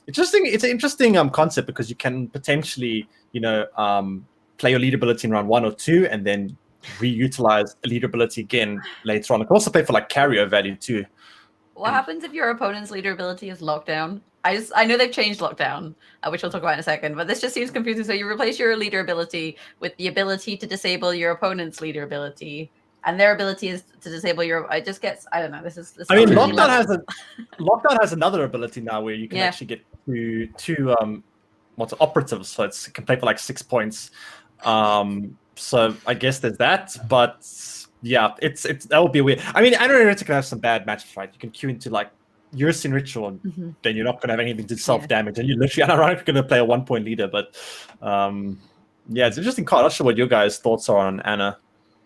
Speaker 2: It's an interesting concept, because you can potentially, play your leader ability in round 1 or 2, and then reutilize a leader ability again later on. You can also play for like carrier value too.
Speaker 1: What happens if your opponent's leader ability is lockdown? I know they've changed lockdown, which we'll talk about in a second, but this just seems confusing. So you replace your leader ability with the ability to disable your opponent's leader ability, and their ability is to disable your. It just gets. I don't know. This is.
Speaker 2: I mean, lockdown Lockdown has another ability now where you can
Speaker 1: Yeah.
Speaker 2: actually get two operatives, so it can play for like 6 points. So I guess there's that, but yeah, it's that would be weird. I mean, Henrietta can have some bad matches, right? You can queue into like Ursin Ritual, and then you're not going to have anything to self-damage, and you're literally unironically going to play a 1-point leader. But yeah, it's an interesting card. I'm not sure what your guys' thoughts are on Anna.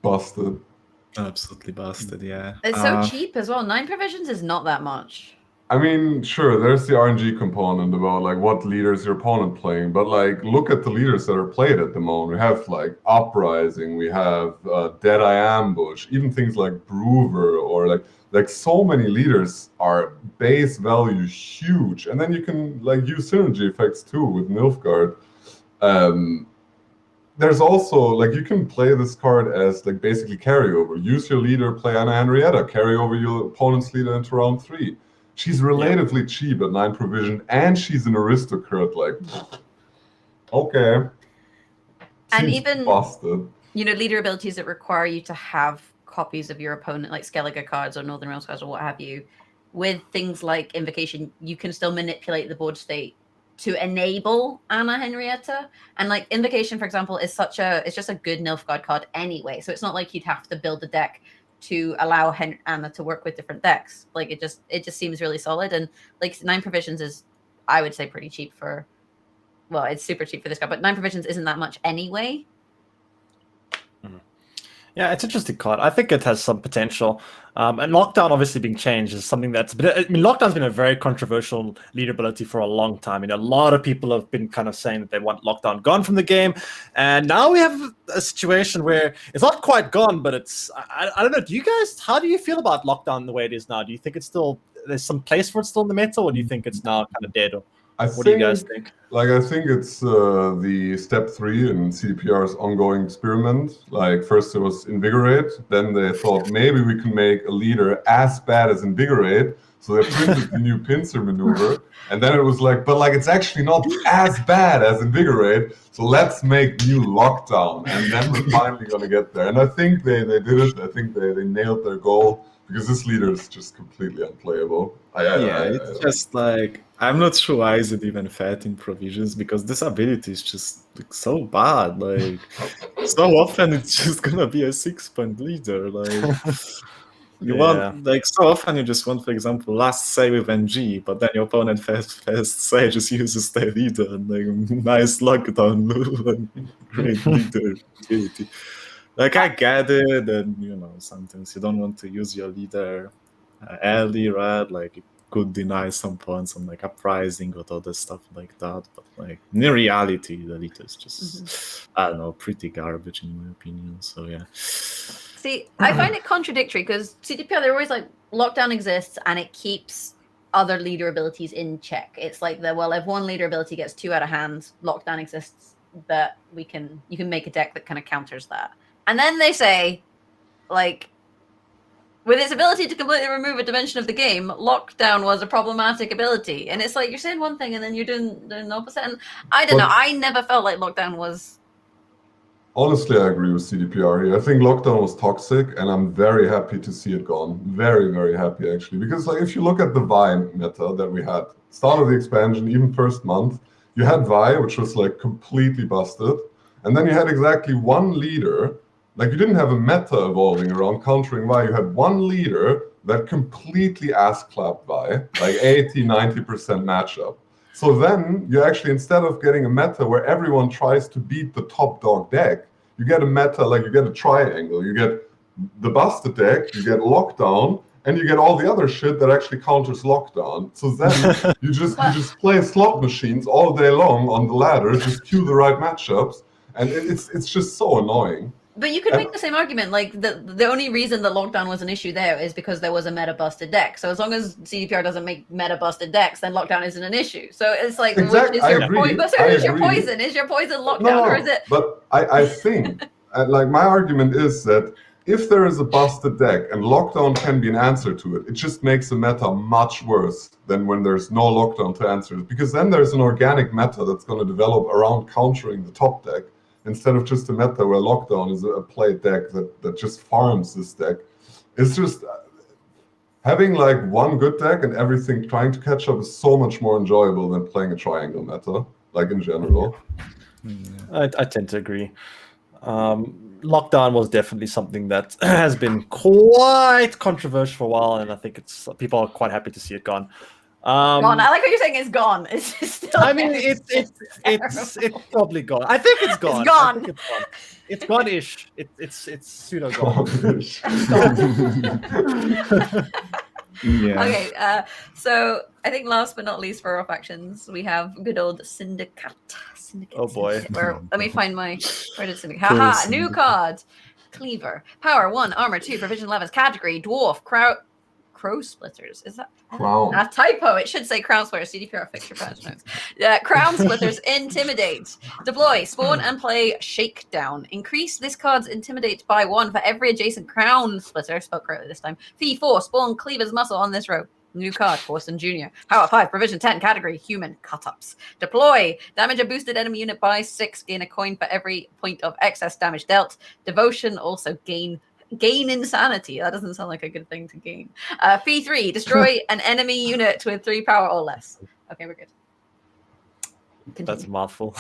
Speaker 4: Busted.
Speaker 3: Absolutely busted, yeah.
Speaker 1: It's so cheap as well. 9 provisions is not that much.
Speaker 4: I mean, sure, there's the RNG component about like what leaders your opponent playing, but like look at the leaders that are played at the moment. We have like Uprising, we have Deadeye Ambush, even things like Brewer, or like so many leaders are base value huge, and then you can like use synergy effects too with Nilfgaard. There's also like you can play this card as like basically carryover. Use your leader, play Anna Henrietta, carry over your opponent's leader into round 3. She's relatively cheap at 9 provision, and she's an aristocrat. Like, okay.
Speaker 1: And
Speaker 4: Seems
Speaker 1: even
Speaker 4: busted.
Speaker 1: leader abilities that require you to have copies of your opponent, like Skellige cards or Northern Realms cards or what have you. With things like Invocation, you can still manipulate the board state to enable Anna Henrietta. And like Invocation, for example, it's just a good Nilfgaard card anyway. So it's not like you'd have to build a deck to allow Anna to work with different decks. Like it just seems really solid, and like 9 provisions is, I would say, pretty cheap for. Well, it's super cheap for this card, but 9 provisions isn't that much anyway.
Speaker 2: Yeah, it's an interesting card. I think it has some potential. And Lockdown obviously being changed is something Lockdown's been a very controversial leader ability for a long time. A lot of people have been kind of saying that they want Lockdown gone from the game. And now we have a situation where it's not quite gone, but it's, I don't know. How do you feel about Lockdown the way it is now? Do you think there's some place for it still in the meta, or do you think it's now kind of dead? What do you guys think?
Speaker 4: Like, I think it's the step 3 in CDPR's ongoing experiment. Like, first it was Invigorate, then they thought maybe we can make a leader as bad as Invigorate, so they printed the new pincer maneuver, and then it was like, but like it's actually not as bad as Invigorate, so let's make new Lockdown, and then we're finally gonna get there. And I think they did it. I think they nailed their goal, because this leader is just completely unplayable.
Speaker 3: It's just like, I'm not sure why is it even fat in provisions, because this ability is just like, so bad. Like, so often it's just gonna be a 6-point leader. Like, want, like, so often you just want, for example, last say with NG, but then your opponent first say just uses their leader, and like, nice Lockdown move and great leader ability. Like, I get it, and sometimes you don't want to use your leader early, right? Like, it could deny some points on like Uprising or other stuff like that. But like in reality, the leader is just I don't know, pretty garbage in my opinion. So yeah.
Speaker 1: See, I find it contradictory because CDPR, they're always like, Lockdown exists and it keeps other leader abilities in check. It's like if one leader ability gets 2 out of hand, Lockdown exists, that you can make a deck that kind of counters that. And then they say, like, with its ability to completely remove a dimension of the game, Lockdown was a problematic ability. And it's like, you're saying one thing and then you're doing the opposite. And I don't know, I never felt like Lockdown was...
Speaker 4: Honestly, I agree with CDPR here. I think Lockdown was toxic, and I'm very happy to see it gone. Very, very happy, actually. Because like, if you look at the Vi meta that we had, start of the expansion, even first month, you had Vi, which was like completely busted. And then you had exactly one leader. Like, you didn't have a meta evolving around countering Vi. You had one leader that completely ass-clapped Vi, like 80-90% matchup. So then you actually, instead of getting a meta where everyone tries to beat the top dog deck, you get a meta, like you get a triangle. You get the busted deck, you get Lockdown, and you get all the other shit that actually counters Lockdown. So then you just play slot machines all day long on the ladder, just cue the right matchups, and it's just so annoying.
Speaker 1: But you could make the same argument, like the only reason that Lockdown was an issue there is because there was a meta busted deck. So as long as CDPR doesn't make meta busted decks, then Lockdown isn't an issue. So it's like,
Speaker 4: exactly.
Speaker 1: which is your poison? But so who's your poison? Is your poison Lockdown, or is it?
Speaker 4: But I think, like, my argument is that if there is a busted deck and Lockdown can be an answer to it, it just makes the meta much worse than when there's no Lockdown to answer it. Because then there's an organic meta that's going to develop around countering the top deck, instead of just a meta where Lockdown is a play deck that just farms this deck. It's just, having like one good deck and everything trying to catch up is so much more enjoyable than playing a triangle meta, like in general.
Speaker 2: I tend to agree. Lockdown was definitely something that has been quite controversial for a while, and I think people are quite happy to see it gone.
Speaker 1: Gone. I like what you're saying. It's gone. It's just still.
Speaker 2: I mean, it's probably gone. I think it's gone.
Speaker 1: It's gone.
Speaker 2: I think it's gone. It's gone-ish. It's pseudo gone.
Speaker 3: Yeah.
Speaker 1: Okay. So I think last but not least for our factions, we have good old Syndicate.
Speaker 2: Oh boy.
Speaker 1: Let me find where did Syndicate? Haha! New card. Cleaver. Power 1. Armor 2. Provision 11. Category. Dwarf. Crow splitters. Is that
Speaker 4: Crown.
Speaker 1: a typo? It should say crown splitters. CDPR fix your pronunciation. Crown splitters. Intimidate. Deploy. Spawn and play Shakedown. Increase this card's intimidate by 1 for every adjacent crown splitter. Spelled correctly this time. Fee 4. Spawn Cleaver's muscle on this row. New card, Forsen Jr. Power 5, Provision 10, Category, Human, Cut-Ups. Deploy, damage a boosted enemy unit by 6, gain a coin for every point of excess damage dealt. Devotion, also gain insanity. That doesn't sound like a good thing to gain. Fee 3, destroy an enemy unit with 3 power or less. Okay, we're good. Continue.
Speaker 2: That's a mouthful.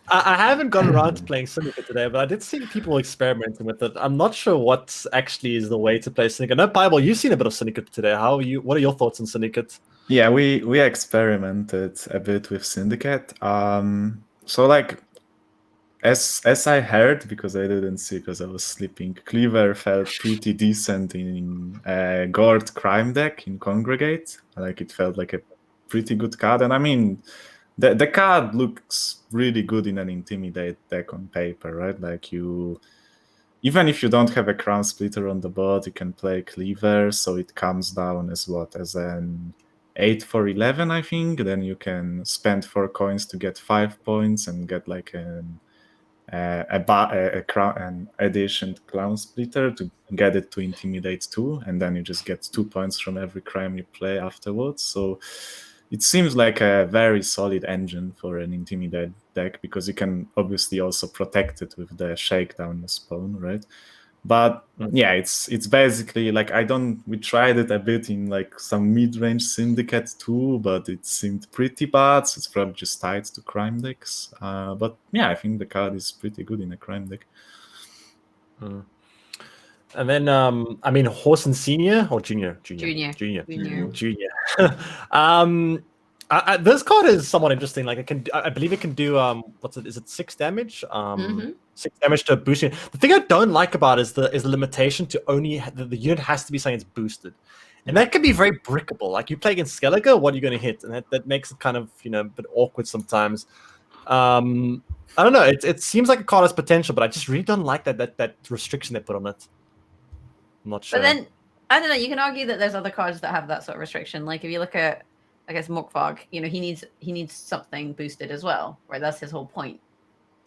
Speaker 2: I haven't gone around to playing Syndicate today, but I did see people experimenting with it. I'm not sure what actually is the way to play Syndicate. No, Pajabol, you've seen a bit of Syndicate today. What are your thoughts on Syndicate?
Speaker 3: Yeah, we experimented a bit with Syndicate. So like as I heard, because I didn't see because I was sleeping, Cleaver felt pretty decent in Gord Crime deck in Congregate. Like it felt like a pretty good card, and I mean the card looks really good in an Intimidate deck on paper, right? Like even if you don't have a Crown Splitter on the board, you can play Cleaver, so it comes down as an 8 for 11, I think. Then you can spend 4 coins to get 5 points and get like an addition Clown Splitter to get it to Intimidate 2, and then you just get 2 points from every crime you play afterwards. So it seems like a very solid engine for an Intimidate deck, because you can obviously also protect it with the Shakedown spawn, right? But yeah, it's basically like we tried it a bit in like some mid-range Syndicate too, but it seemed pretty bad, so it's probably just tied to crime decks. But yeah, I think the card is pretty good in a crime deck.
Speaker 2: And then, I mean, Horson Senior or Junior?
Speaker 1: Junior.
Speaker 2: This card is somewhat interesting. Like I believe it can do is it 6 damage? 6 damage to a boost unit. The thing I don't like about it is the limitation to only the unit has to be something that's boosted, and that can be very brickable. Like you play against Skellige, what are you going to hit? And that makes it kind of a bit awkward sometimes. I don't know. It seems like a card has potential, but I just really don't like that restriction they put on it. I'm not sure.
Speaker 1: But then I don't know. You can argue that there's other cards that have that sort of restriction. Like if you look at, I guess, Morkvarg, he needs something boosted as well, right? That's his whole point.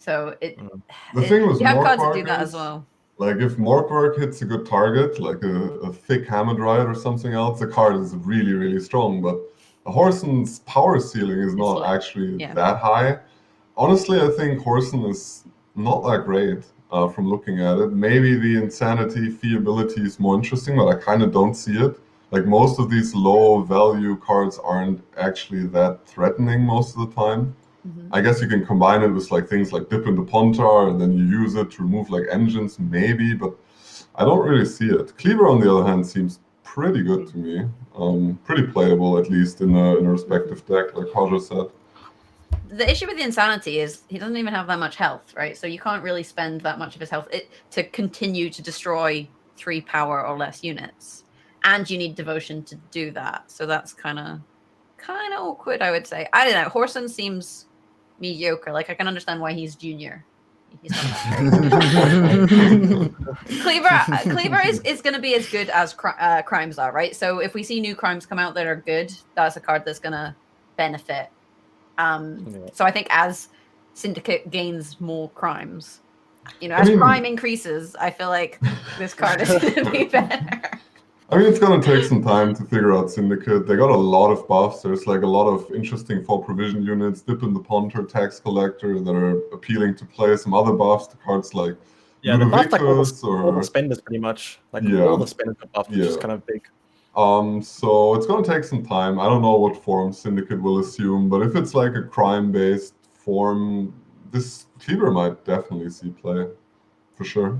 Speaker 1: So
Speaker 4: the thing with
Speaker 1: you have cards that
Speaker 4: Morkvarg
Speaker 1: do that
Speaker 4: is,
Speaker 1: as well.
Speaker 4: Like if Morkvarg hits a good target, like a thick Hammered Riot or something else, the card is really, really strong. But Horson's power ceiling is not actually that high. Honestly, I think Horson is not that great from looking at it. Maybe the Insanity fee ability is more interesting, but I kind of don't see it. Like most of these low value cards aren't actually that threatening most of the time. I guess you can combine it with like things like Dip into Pontar, and then you use it to remove like engines, maybe, but I don't really see it. Cleaver, on the other hand, seems pretty good to me. Pretty playable, at least in a respective deck, like Paja said.
Speaker 1: The issue with the Insanity is he doesn't even have that much health, right? So you can't really spend that much of his health to continue to destroy 3 power or less units. And you need Devotion to do that. So that's kind of awkward, I would say. I don't know. Horson seems mediocre. Like I can understand why he's junior. He's not that great. Cleaver is going to be as good as crimes are, right? So if we see new crimes come out that are good, that's a card that's going to benefit. So I think as Syndicate gains more crimes, as crime increases, I feel like this card is going to be better.
Speaker 4: I mean, it's going to take some time to figure out Syndicate. They got a lot of buffs. There's like a lot of interesting 4 provision units, Dip in the Pontar, Tax Collector, that are appealing to play. Some other buffs to cards like
Speaker 2: Yeah, the buff like
Speaker 4: Ludovicus
Speaker 2: all the
Speaker 4: or
Speaker 2: spenders pretty much. Like
Speaker 4: Yeah.
Speaker 2: all the spenders are buffed, which is
Speaker 4: Yeah.
Speaker 2: kind of big.
Speaker 4: So it's gonna take some time. I don't know what form Syndicate will assume, but if it's like a crime-based form, this Kleber might definitely see play, for sure.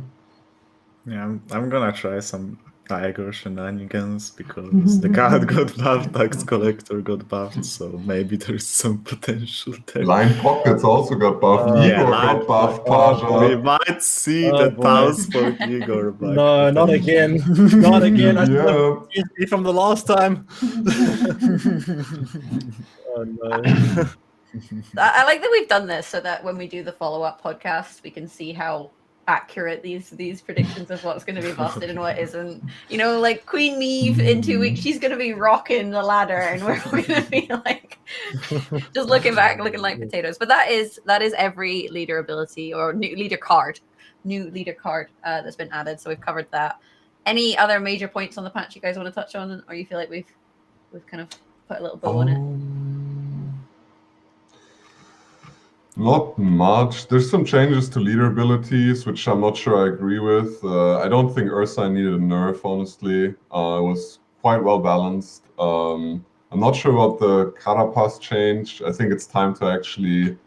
Speaker 3: Yeah, I'm gonna try some Tiger shenanigans because the card got buffed, Tax Collector got buffed, so maybe there's some potential there.
Speaker 4: Line Pockets also got buffed.
Speaker 3: Yeah,
Speaker 4: Igor
Speaker 3: Line
Speaker 4: got buffed.
Speaker 3: We
Speaker 4: Paja.
Speaker 3: might see
Speaker 2: Oh,
Speaker 3: the
Speaker 2: boy.
Speaker 3: Pulse for Igor back.
Speaker 2: No, not again. Not again. I should have
Speaker 4: Yeah.
Speaker 2: used it from the last time. Oh no.
Speaker 1: I like that we've done this so that when we do the follow-up podcast, we can see how accurate these predictions of what's going to be busted and what isn't. You know, like Queen Meave in 2 weeks, she's going to be rocking the ladder, and we're going to be like just looking back, looking like potatoes. But that is every leader ability or new leader card that's been added. So we've covered that. Any other major points on the patch you guys want to touch on, or you feel like we've kind of put a little bow on it?
Speaker 4: Not much. There's some changes to leader abilities, which I'm not sure I agree with. I don't think Ursine needed a nerf, honestly. It was quite well balanced. I'm not sure about the Carapace change. I think it's time to actually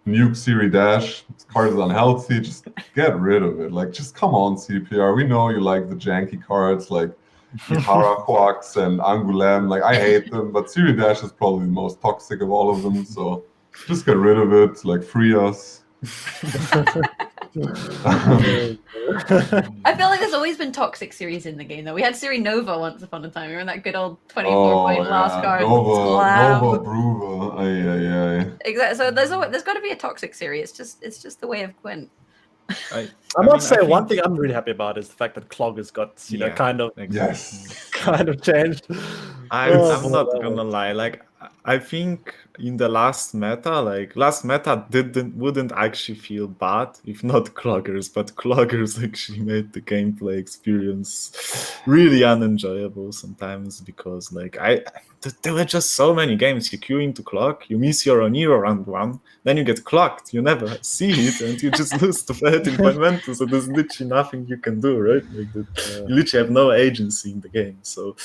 Speaker 4: nuke Siri Dash. This card is unhealthy. Just get rid of it. Like, just come on, CPR. We know you like the janky cards like Haraquax and Angoulême. Like, I hate them, but Siri Dash is probably the most toxic of all of them. So just get rid of it, like free us.
Speaker 1: I feel like there's always been toxic series in the game, though. We had Siri Nova once upon a time. Remember that good old 24-point last card?
Speaker 4: Nova Bruva. Aye.
Speaker 1: Exactly. So there's got to be a toxic series. It's just the way of Gwent.
Speaker 2: I must say one thing I'm really happy about is the fact that Clogger's got kind of changed.
Speaker 3: I'm not gonna lie, like I think in the last meta wouldn't actually feel bad if not Cloggers, but Cloggers actually made the gameplay experience really unenjoyable sometimes because there were just so many games. You queue into clock, you miss your Oniro round 1, then you get clocked, you never see it, and you just lose to 13-point mental, so there's literally nothing you can do, right? You literally have no agency in the game. So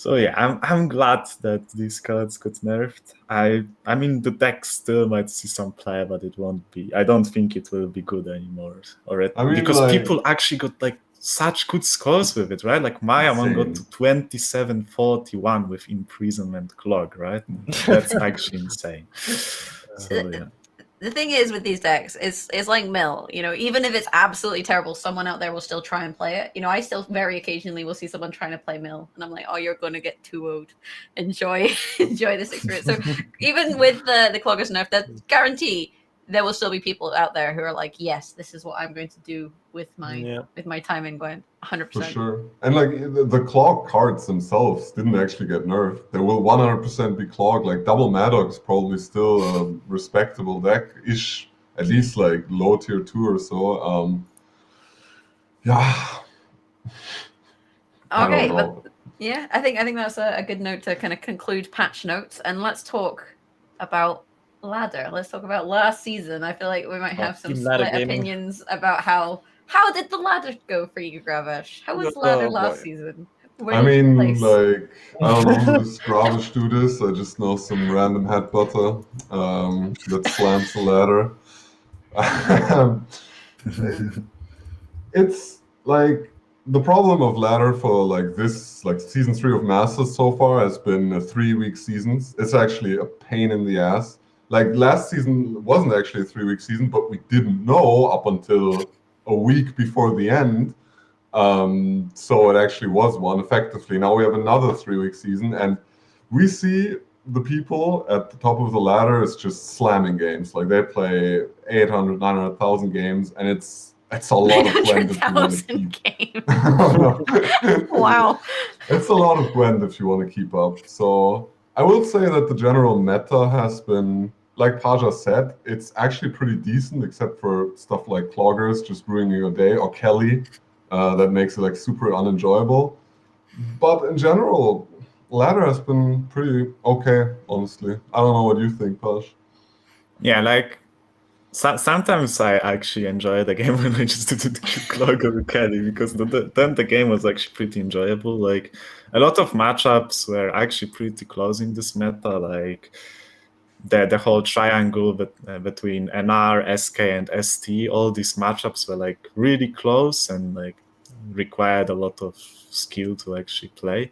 Speaker 3: I'm glad that these cards got nerfed. I mean the deck still might see some play, but it won't be. I don't think it will be good anymore. Because people actually got such good scores with it, right? Like Mayamon got to 27-41 with Imprisonment Clog, right? That's actually insane.
Speaker 1: The thing is with these decks, it's like Mill. You know, even if it's absolutely terrible, someone out there will still try and play it. You know, I still very occasionally will see someone trying to play Mill, and I'm like, oh, you're going to get 2-0'd. Enjoy this experience. So even with the Cloggers nerf, that guarantee there will still be people out there who are like, yes, this is what I'm going to do with my time in Gwent. 100%.
Speaker 4: For sure. And the clog cards themselves didn't actually get nerfed. They will 100% be clogged. Like Double Maddox probably still a respectable deck-ish, at least like low tier 2 or so.
Speaker 1: Okay, but I think that's a good note to kind of conclude patch notes, and let's talk about ladder. Let's talk about last season. I feel like we might have some split opinions about how did the ladder go for you, Gravesh? How was ladder last season?
Speaker 4: I mean, I don't know who does Gravesh do this. I just know some random headbutter that slams the ladder. It's like the problem of ladder for this season 3 of Masters so far has been 3-week seasons. It's actually a pain in the ass. Like last season wasn't actually a 3-week season, but we didn't know up until a week before the end. So it actually was one effectively. Now we have another 3-week season, and we see the people at the top of the ladder is just slamming games. Like they play 800, 900,000 games, and it's a lot of Gwent if you want to keep.
Speaker 1: Wow.
Speaker 4: It's a lot of Gwent if you want to keep up. So I will say that the general meta has been, like Paja said, it's actually pretty decent, except for stuff like Cloggers just ruining your day, or Kelly, that makes it super unenjoyable. But in general, ladder has been pretty okay, honestly. I don't know what you think, Paj.
Speaker 3: Yeah, Sometimes I actually enjoy the game when I just didn't clog or Kelly, because then the game was actually pretty enjoyable. Like a lot of matchups were actually pretty close in this meta. Like the whole triangle between NR, SK, and ST. All these matchups were like really close and like required a lot of skill to actually play.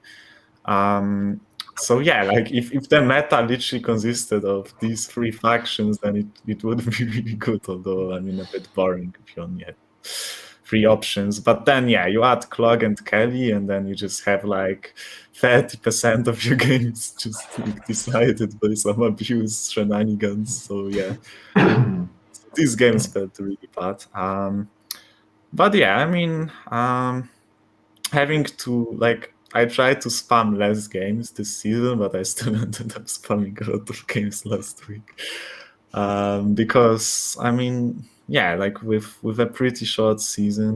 Speaker 3: So yeah, like if the meta literally consisted of these three factions, then it would be really good, although I mean a bit boring if you only had three options. But then yeah, you add Clog and Kelly, and then you just have like 30% of your games just like, decided by some abuse shenanigans. So yeah, these games felt really bad. But yeah, I mean, having to like, I tried to spam less games this season, but I still ended up spamming a lot of games last week. Because I mean, yeah, like with a pretty short season,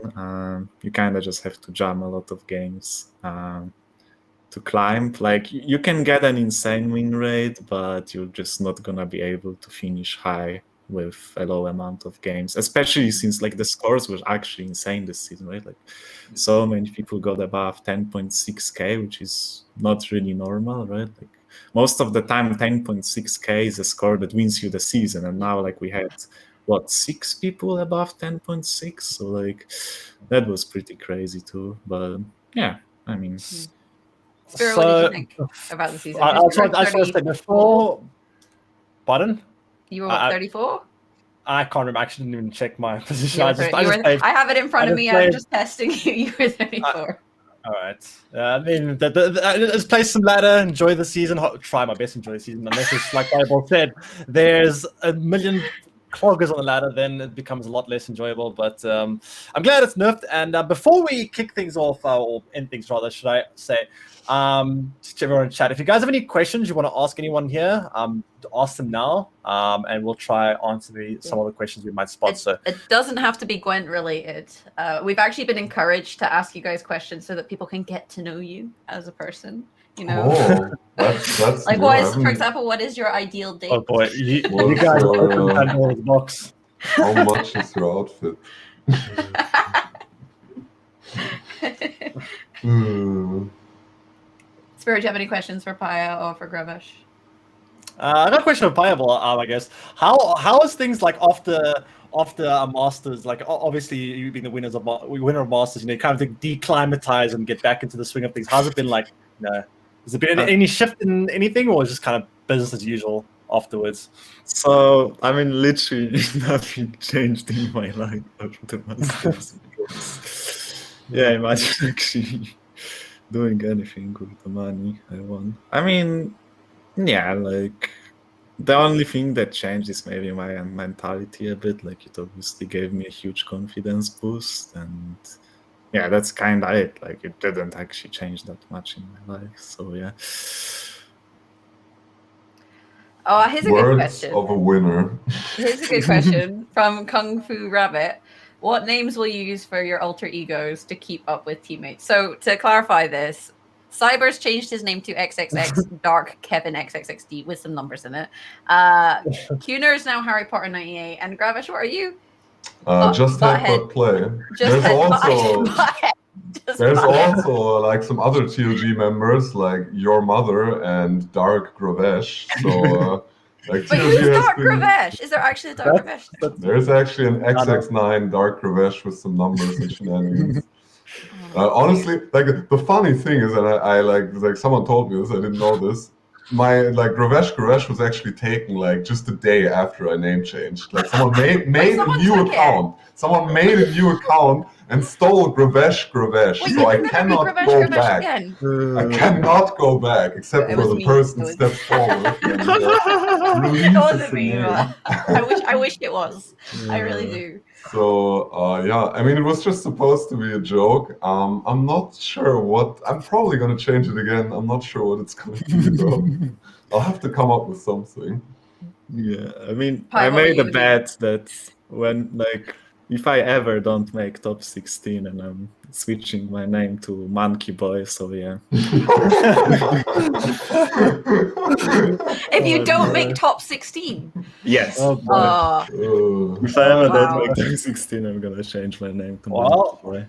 Speaker 3: you kind of just have to jam a lot of games to climb. Like you can get an insane win rate, but you're just not gonna be able to finish high with a low amount of games, especially since like the scores were actually insane this season, right? Like so many people got above 10.6k, which is not really normal, right? Like most of the time 10.6k is a score that wins you the season, and now like we had 6 people above 10.6, so like that was pretty crazy too. But yeah, I mean,
Speaker 1: Spyro, what did you think about the season?
Speaker 2: I just want to say before. Pardon?
Speaker 1: You were what, 34?
Speaker 2: I can't remember. I actually didn't even check my position.
Speaker 1: I have it in front of me. I'm just testing you. You were 34.
Speaker 2: All right. I mean, let's play some ladder. Enjoy the season. Try my best. Enjoy the season. Unless it's like Bible said, there's a million cloggers on the ladder, then it becomes a lot less enjoyable. But I'm glad it's nerfed. And before we kick things off, or end things rather, should I say, just everyone in chat, if you guys have any questions you want to ask anyone here, ask them now, and we'll try answer some of the questions we might spot.
Speaker 1: It doesn't have to be Gwent related. We've actually been encouraged to ask you guys questions so that people can get to know you as a person. You know,
Speaker 4: that's
Speaker 1: like for example, what is your ideal date?
Speaker 2: Oh boy, you guys open Pandora's box.
Speaker 4: How much is your outfit?
Speaker 1: Spyro, do you have any questions for Paya or for Gravesh?
Speaker 2: I got a question for Pajabol, I guess. How is things like after Masters? Like obviously you being the winner of Masters, you know, kind of declimatize and get back into the swing of things. How's it been like? You know, has there been any shift in anything, or is it just kind of business as usual afterwards?
Speaker 3: So I mean, literally nothing changed in my life after the Masters. Yeah, imagine actually doing anything with the money I won. I mean, yeah, like the only thing that changed is maybe my mentality a bit. Like it obviously gave me a huge confidence boost, and yeah, that's kind of it. Like it didn't actually change that much in my life. So yeah.
Speaker 1: Oh, here's a good question.
Speaker 4: Words of a winner.
Speaker 1: Here's a good question from Kung Fu Rabbit. What names will you use for your alter egos to keep up with teammates? So to clarify this, Cyber's changed his name to XXX Dark Kevin XXXD with some numbers in it. Kuner is now Harry Potter 98. And Gravesh, what are you?
Speaker 4: Just headbutt play. There's also like some other TLG members like Your Mother and Dark Gravesh. So like
Speaker 1: but who's Dark Gravesh? Is there actually a Dark Gravesh?
Speaker 4: There's actually an XX9 Dark Gravesh with some numbers and shenanigans. Honestly, like the funny thing is that I like someone told me this, I didn't know this. My like Gravesh was actually taken like just a day after I name changed. Like someone made a new account. Someone made a new account and stole Gravesh.
Speaker 1: Wait,
Speaker 4: so I cannot go back.
Speaker 1: Again.
Speaker 4: I cannot go back except for the person steps forward.
Speaker 1: It wasn't me. I wish it was. Yeah. I really do.
Speaker 4: So yeah, I mean, it was just supposed to be a joke. I'm not sure what. I'm probably gonna change it again. I'm not sure what it's gonna be though. I'll have to come up with something.
Speaker 3: Yeah, I mean, I made a bet that when like if I ever don't make top 16, and I'm switching my name to Monkey Boy, so yeah.
Speaker 1: If you
Speaker 2: Oh,
Speaker 1: don't
Speaker 2: no.
Speaker 1: make top 16.
Speaker 3: Yes.
Speaker 2: Oh boy.
Speaker 1: Oh,
Speaker 3: If I ever don't
Speaker 1: wow.
Speaker 3: make top 16, I'm gonna change my name to
Speaker 2: Well,
Speaker 3: Monkey Boy.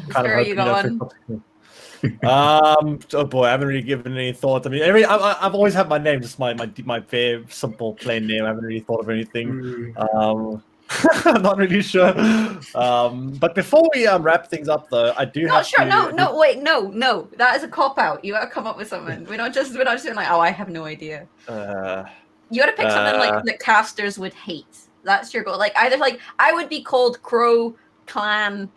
Speaker 2: Kind of
Speaker 1: Where are you
Speaker 2: hoping that
Speaker 1: going?
Speaker 2: Oh boy, I haven't really given any thought. I mean, I've always had my name, just my very simple plain name. I haven't really thought of anything. I'm not really sure. But before we wrap things up, though, I do
Speaker 1: Not
Speaker 2: have
Speaker 1: sure.
Speaker 2: to.
Speaker 1: No, wait, no. That is a cop out. You gotta come up with something. We're not just doing like, oh, I have no idea. You gotta pick something like that casters would hate. That's your goal. Like either like I would be called Crow Clan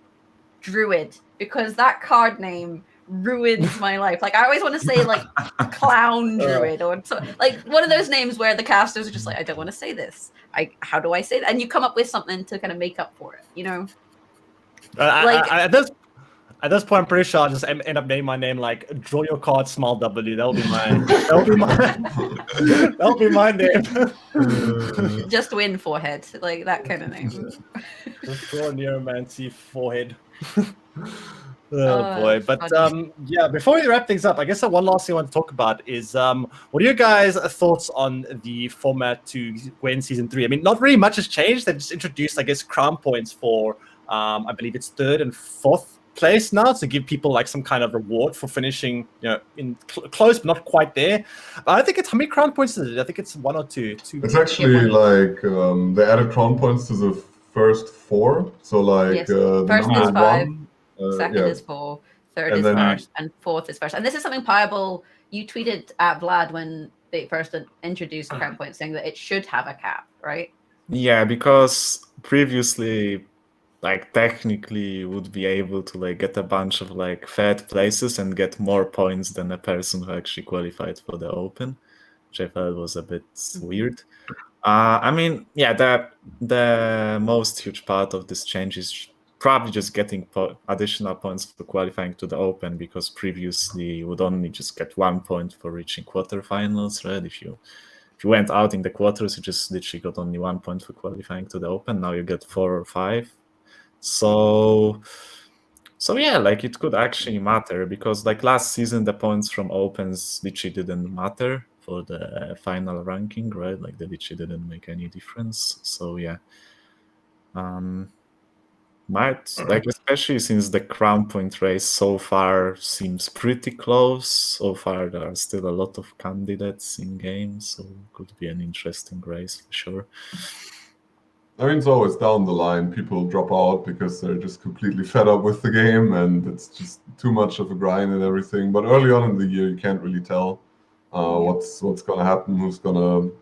Speaker 1: Druid because that card name ruins my life. Like I always want to say like Clown Druid or so, like one of those names where the casters are just like, I don't want to say this. How do I say that? And you come up with something to kind of make up for it, you know?
Speaker 2: Like at this point, I'm pretty sure I'll just end up naming my name like Draw Your Card Small W. That'll be my name.
Speaker 1: Just win forehead, like that kind of name.
Speaker 2: Just draw Neuromancy forehead. Oh boy, but yeah, before we wrap things up, I guess the one last thing I want to talk about is what are your guys' thoughts on the format to Gwent Season 3? I mean, not really much has changed. They've just introduced, I guess, crown points for I believe it's 3rd and 4th place now to give people like some kind of reward for finishing, you know, in close but not quite there. I think it's how many crown points is it? I think it's 1 or 2.
Speaker 4: It's actually like they added crown points to the first 4. So like
Speaker 1: Yes.
Speaker 4: the
Speaker 1: First
Speaker 4: number
Speaker 1: is 5,
Speaker 4: 1,
Speaker 1: second is 4, third
Speaker 4: And
Speaker 1: is
Speaker 4: then-
Speaker 1: first, and 4th is first. And this is something Pajabol, you tweeted at Vlad when they first introduced crown points, saying that it should have a cap, right?
Speaker 3: Yeah, because previously, like technically you would be able to like get a bunch of like 3rd places and get more points than a person who actually qualified for the Open, which I felt was a bit weird. I mean, yeah, the most huge part of this change is probably just getting additional points for qualifying to the Open, because previously you would only just get 1 point for reaching quarterfinals, right? If you went out in the quarters, you just literally got only 1 point for qualifying to the Open. Now you get 4 or 5. So yeah, like it could actually matter, because like last season the points from Opens literally didn't matter for the final ranking, right? Like they literally didn't make any difference. So yeah, might like, especially since the crown point race so far seems pretty close. So far there are still a lot of candidates in game, so it could be an interesting race for sure.
Speaker 4: I mean, it's always down the line. People drop out because they're just completely fed up with the game and it's just too much of a grind and everything. But early on in the year, you can't really tell what's going to happen, who's going to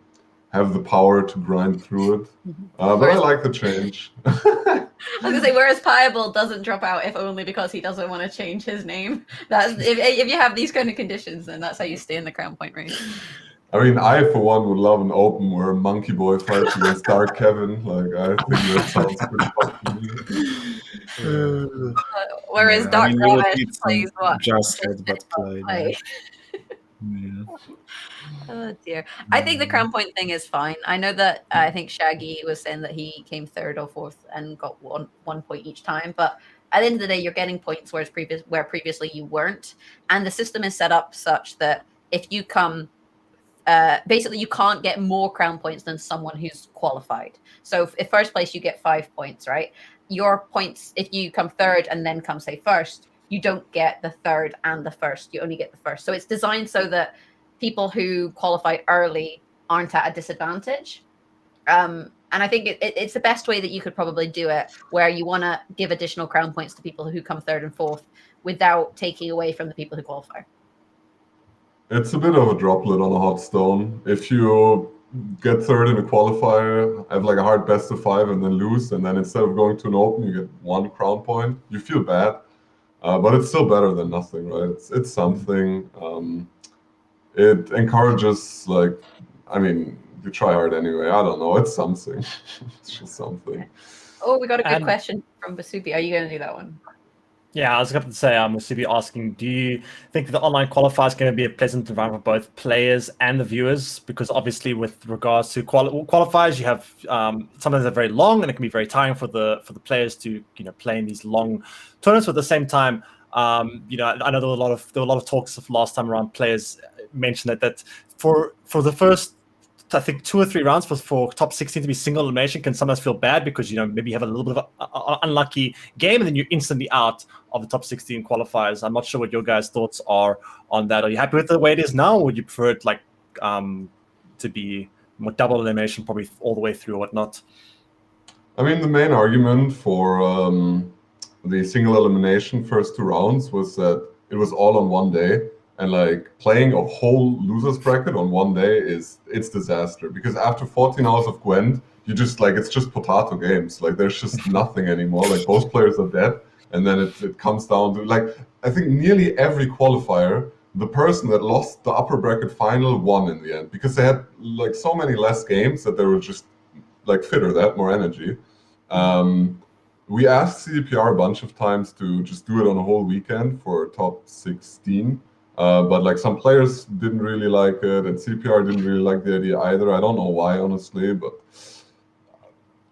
Speaker 4: have the power to grind through it. But I like the change.
Speaker 1: I was gonna say, whereas Pajabol doesn't drop out if only because he doesn't want to change his name. That's if you have these kind of conditions, then that's how you stay in the crown point race.
Speaker 4: I mean, I for one would love an Open where Monkey Boy fights against Dark Kevin. Like, I think that sounds pretty fun to me.
Speaker 1: Whereas Dark Gravesh plays what?
Speaker 3: Just headbutt play. Yeah.
Speaker 1: Oh dear. I think the crown point thing is fine. I know that I think Shaggy was saying that he came 3rd or 4th and got one point each time, but at the end of the day, you're getting points where previously you weren't, and the system is set up such that if you come, basically you can't get more crown points than someone who's qualified. So if first place you get 5 points, right? Your points, if you come 3rd and then come say 1st, you don't get the 3rd and the 1st. You only get the 1st. So it's designed so that people who qualify early aren't at a disadvantage. And I think it's the best way that you could probably do it, where you want to give additional crown points to people who come 3rd and 4th without taking away from the people who qualify.
Speaker 4: It's a bit of a droplet on a hot stone. If you get 3rd in a qualifier, have like a hard best of 5 and then lose, and then instead of going to an Open, you get 1 crown point, you feel bad. But it's still better than nothing, right? It's something. It encourages, like, I mean, you try hard anyway. I don't know. It's something. It's just something.
Speaker 1: Oh, we got a good question from Basupi. Are you going to do that one?
Speaker 2: Yeah, I was going to say, was to be asking, do you think that the online qualifier is going to be a pleasant environment for both players and the viewers? Because obviously, with regards to qualifiers, you have sometimes they're very long, and it can be very tiring for the players to play in these long tournaments. But at the same time, I know there were a lot of talks of last time around. Players mentioned that for the first, I think 2 or 3 rounds for top 16 to be single elimination can sometimes feel bad because maybe you have a little bit of an unlucky game and then you're instantly out of the top 16 qualifiers. I'm not sure what your guys' thoughts are on that. Are you happy with the way it is now, or would you prefer it to be more double elimination probably all the way through or whatnot?
Speaker 4: I mean, the main argument for the single elimination first 2 rounds was that it was all on one day. And like playing a whole losers bracket on one day it's disaster, because after 14 hours of Gwent, you just it's just potato games. Like there's just nothing anymore. Like both players are dead, and then it comes down to I think nearly every qualifier, the person that lost the upper bracket final won in the end, because they had so many less games that they were just fitter, they had more energy. We asked CDPR a bunch of times to just do it on a whole weekend for top 16. But some players didn't really like it, and CPR didn't really like the idea either. I don't know why, honestly, but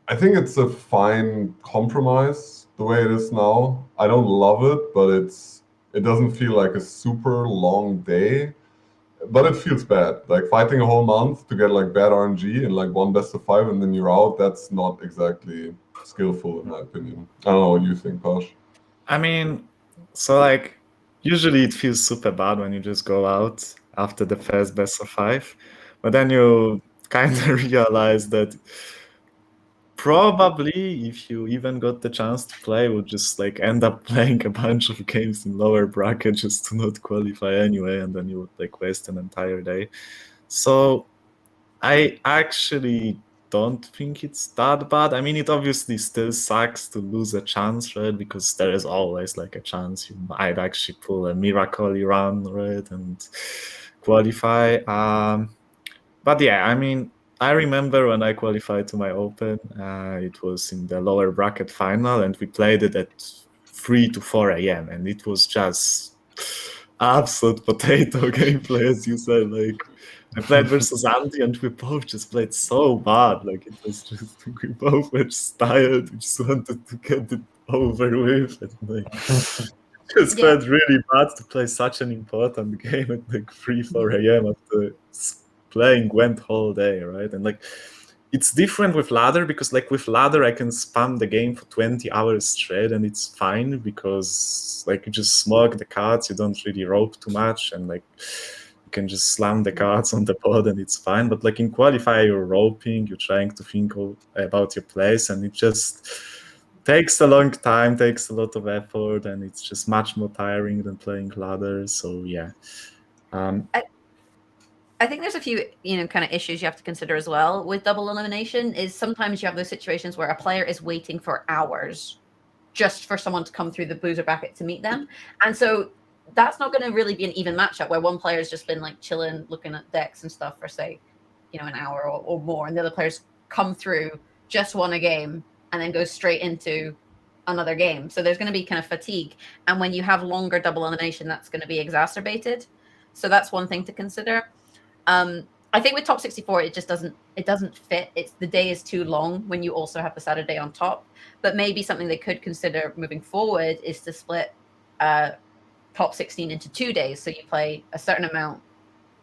Speaker 4: I think it's a fine compromise the way it is now. I don't love it, but it doesn't feel like a super long day, but it feels bad. Like fighting a whole month to get bad RNG in one best of 5 and then you're out. That's not exactly skillful in my opinion. I don't know what you think, Posh.
Speaker 3: I mean, so usually it feels super bad when you just go out after the first best of 5, but then you kind of realize that probably if you even got the chance to play, would just end up playing a bunch of games in lower bracket just to not qualify anyway, and then you would waste an entire day. So I actually don't think it's that bad. I mean, it obviously still sucks to lose a chance, right? Because there is always a chance you might actually pull a miracle run, right, and qualify. But yeah, I mean, I remember when I qualified to my Open, it was in the lower bracket final, and we played it at 3 to 4 a.m. and it was just absolute potato gameplay, as you said. I played versus Andy, and we both just played so bad. It was just, we both were just tired. We just wanted to get it over with. And just felt really bad to play such an important game at 3, 4 a.m. after playing Gwent whole day, right? And it's different with ladder, because with ladder I can spam the game for 20 hours straight and it's fine, because you just smoke the cards, you don't really rope too much, and you can just slam the cards on the board and it's fine. But in qualifier, you're roping, you're trying to think about your plays, and it just takes a long time, takes a lot of effort, and it's just much more tiring than playing ladder. So yeah.
Speaker 1: I think there's a few, kind of issues you have to consider as well with double elimination. Is sometimes you have those situations where a player is waiting for hours just for someone to come through the loser bracket to meet them, and so that's not going to really be an even matchup where one player's just been chilling, looking at decks and stuff for say, an hour or more, and the other players come through, just won a game, and then go straight into another game. So there's going to be kind of fatigue, and when you have longer double elimination, that's going to be exacerbated. So that's one thing to consider. I think with top 64, it just doesn't fit. The day is too long when you also have the Saturday on top. But maybe something they could consider moving forward is to split top 16 into 2 days. So you play a certain amount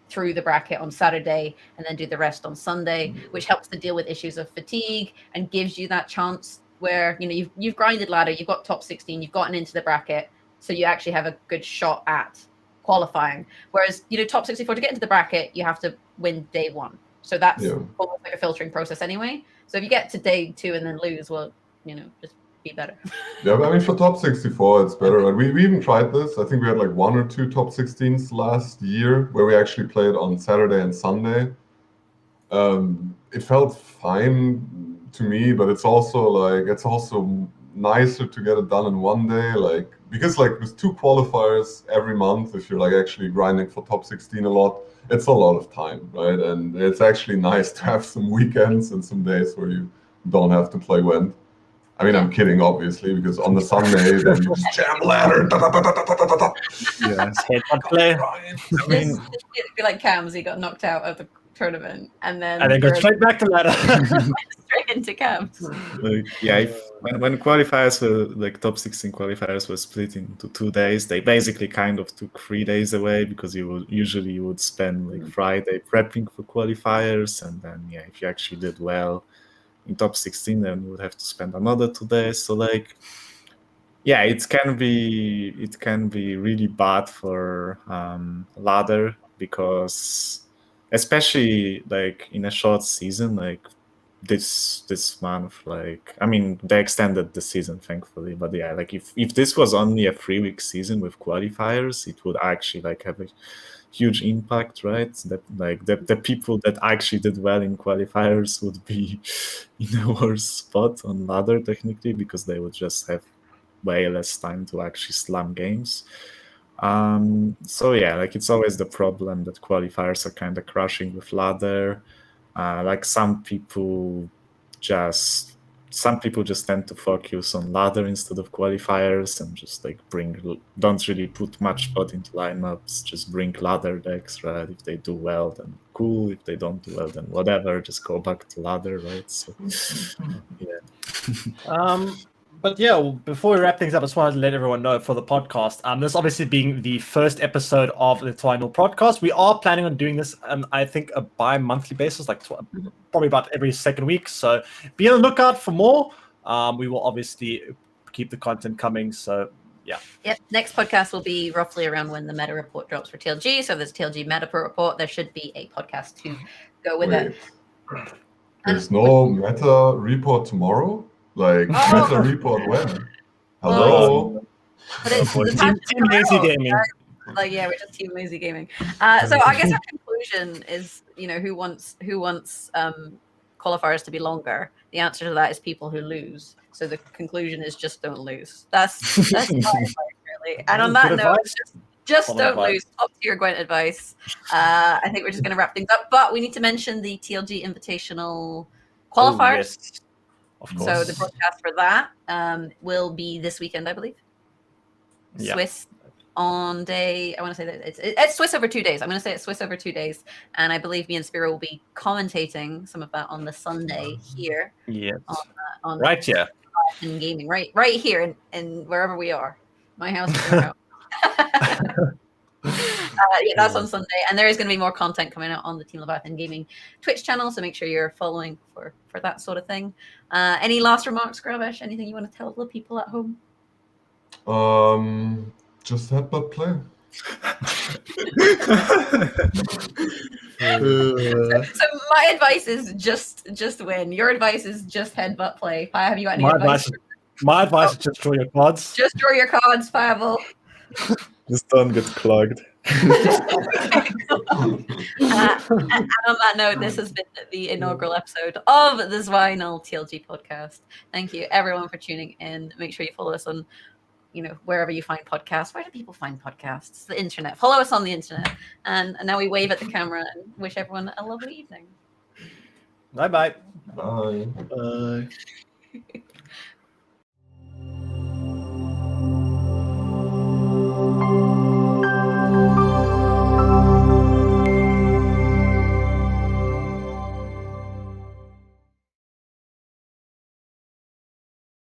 Speaker 1: through the bracket on Saturday and then do the rest on Sunday, which helps to deal with issues of fatigue and gives you that chance where you've grinded ladder, you've got top 16, you've gotten into the bracket, so you actually have a good shot at qualifying. Whereas top 64, to get into the bracket, you have to win day 1. So that's almost like a filtering process anyway. So if you get to day 2 and then lose, well, just be better.
Speaker 4: Yeah, but I mean, for top 64, it's better. Right? We even tried this. I think we had 1 or 2 top 16s last year where we actually played on Saturday and Sunday. It felt fine to me, but it's also nicer to get it done in one day, because with 2 qualifiers every month, if you're actually grinding for top 16 a lot, it's a lot of time, right? And it's actually nice to have some weekends and some days where you don't have to play Gwent. I mean, I'm kidding, obviously, because on the Sunday, then you just jam ladder.
Speaker 3: Yeah.
Speaker 2: Headbutt play.
Speaker 3: I mean,
Speaker 1: This it'd be like Cams. He got knocked out of the tournament, and then
Speaker 2: Go straight back to ladder.
Speaker 1: straight into Cams.
Speaker 3: like, yeah, when qualifiers were like top 16 qualifiers were split into 2 days, they basically kind of took 3 days away because you would spend like Friday prepping for qualifiers, and then if you actually did well in top 16, then you would have to spend another 2 days. So like, it can be really bad for ladder, because especially like in a short season like this month, like, I mean, they extended the season thankfully, but like if this was only a 3-week season with qualifiers, it would actually like have a huge impact, right? That like the people that actually did well in qualifiers would be in a worse spot on ladder technically, because they would just have way less time to actually slam games. So like it's always the problem that qualifiers are kind of crushing with ladder. Like some people just tend to focus on ladder instead of qualifiers, and just like don't really put much thought into lineups, just bring ladder decks, right? If they do well, then cool. If they don't do well, then whatever, just go back to ladder, right? So
Speaker 2: But before we wrap things up, I just wanted to let everyone know for the podcast. This obviously being the first episode of the Zwei Null podcast. We are planning on doing this, I think, a bi-monthly basis, like probably about every second week. So be on the lookout for more. We will obviously keep the content coming. So
Speaker 1: Yep. Next podcast will be roughly around when the meta report drops for TLG. So there's TLG meta report. There should be a podcast to go with it.
Speaker 4: There's no meta report tomorrow? Like, meta report when? Hello?
Speaker 1: But it's
Speaker 2: Team Lazy Gaming.
Speaker 1: Like, we're just Team Lazy Gaming. So I guess our conclusion is, who wants qualifiers to be longer? The answer to that is people who lose. So the conclusion is just don't lose. That's my advice, really. And on that note, just don't lose. Top tier Gwent advice. I think we're just going to wrap things up. But we need to mention the TLG Invitational qualifiers.
Speaker 2: Yes. Of course.
Speaker 1: So the broadcast for that will be this weekend, I believe.
Speaker 2: Yeah.
Speaker 1: Swiss on day. I want to say that it's Swiss over 2 days. I'm going to say it's Swiss over 2 days, and I believe me and Spyro will be commentating some of that on the Sunday here.
Speaker 2: Yes.
Speaker 1: On
Speaker 2: right here.
Speaker 1: In gaming, right here in wherever we are. My house is your house. That's on Sunday, and there is going to be more content coming out on the Team Leviathan Gaming Twitch channel, so make sure you're following for that sort of thing. Any last remarks, Gravesh? Anything you want to tell the people at home?
Speaker 4: Just headbutt play.
Speaker 1: So my advice is just win. Your advice is just headbutt play. Have you got any advice?
Speaker 2: My advice is just draw your cards.
Speaker 1: Just draw your cards, Pavel.
Speaker 3: Just don't get clogged.
Speaker 1: And on that note, this has been the inaugural episode of the Zwei Null TLG podcast. Thank you everyone for tuning in. Make sure you follow us on wherever you find podcasts. Where do people find podcasts? The internet. Follow us on the internet. And now we wave at the camera and wish everyone a lovely evening.
Speaker 2: Bye-bye.
Speaker 4: Bye.
Speaker 3: Bye.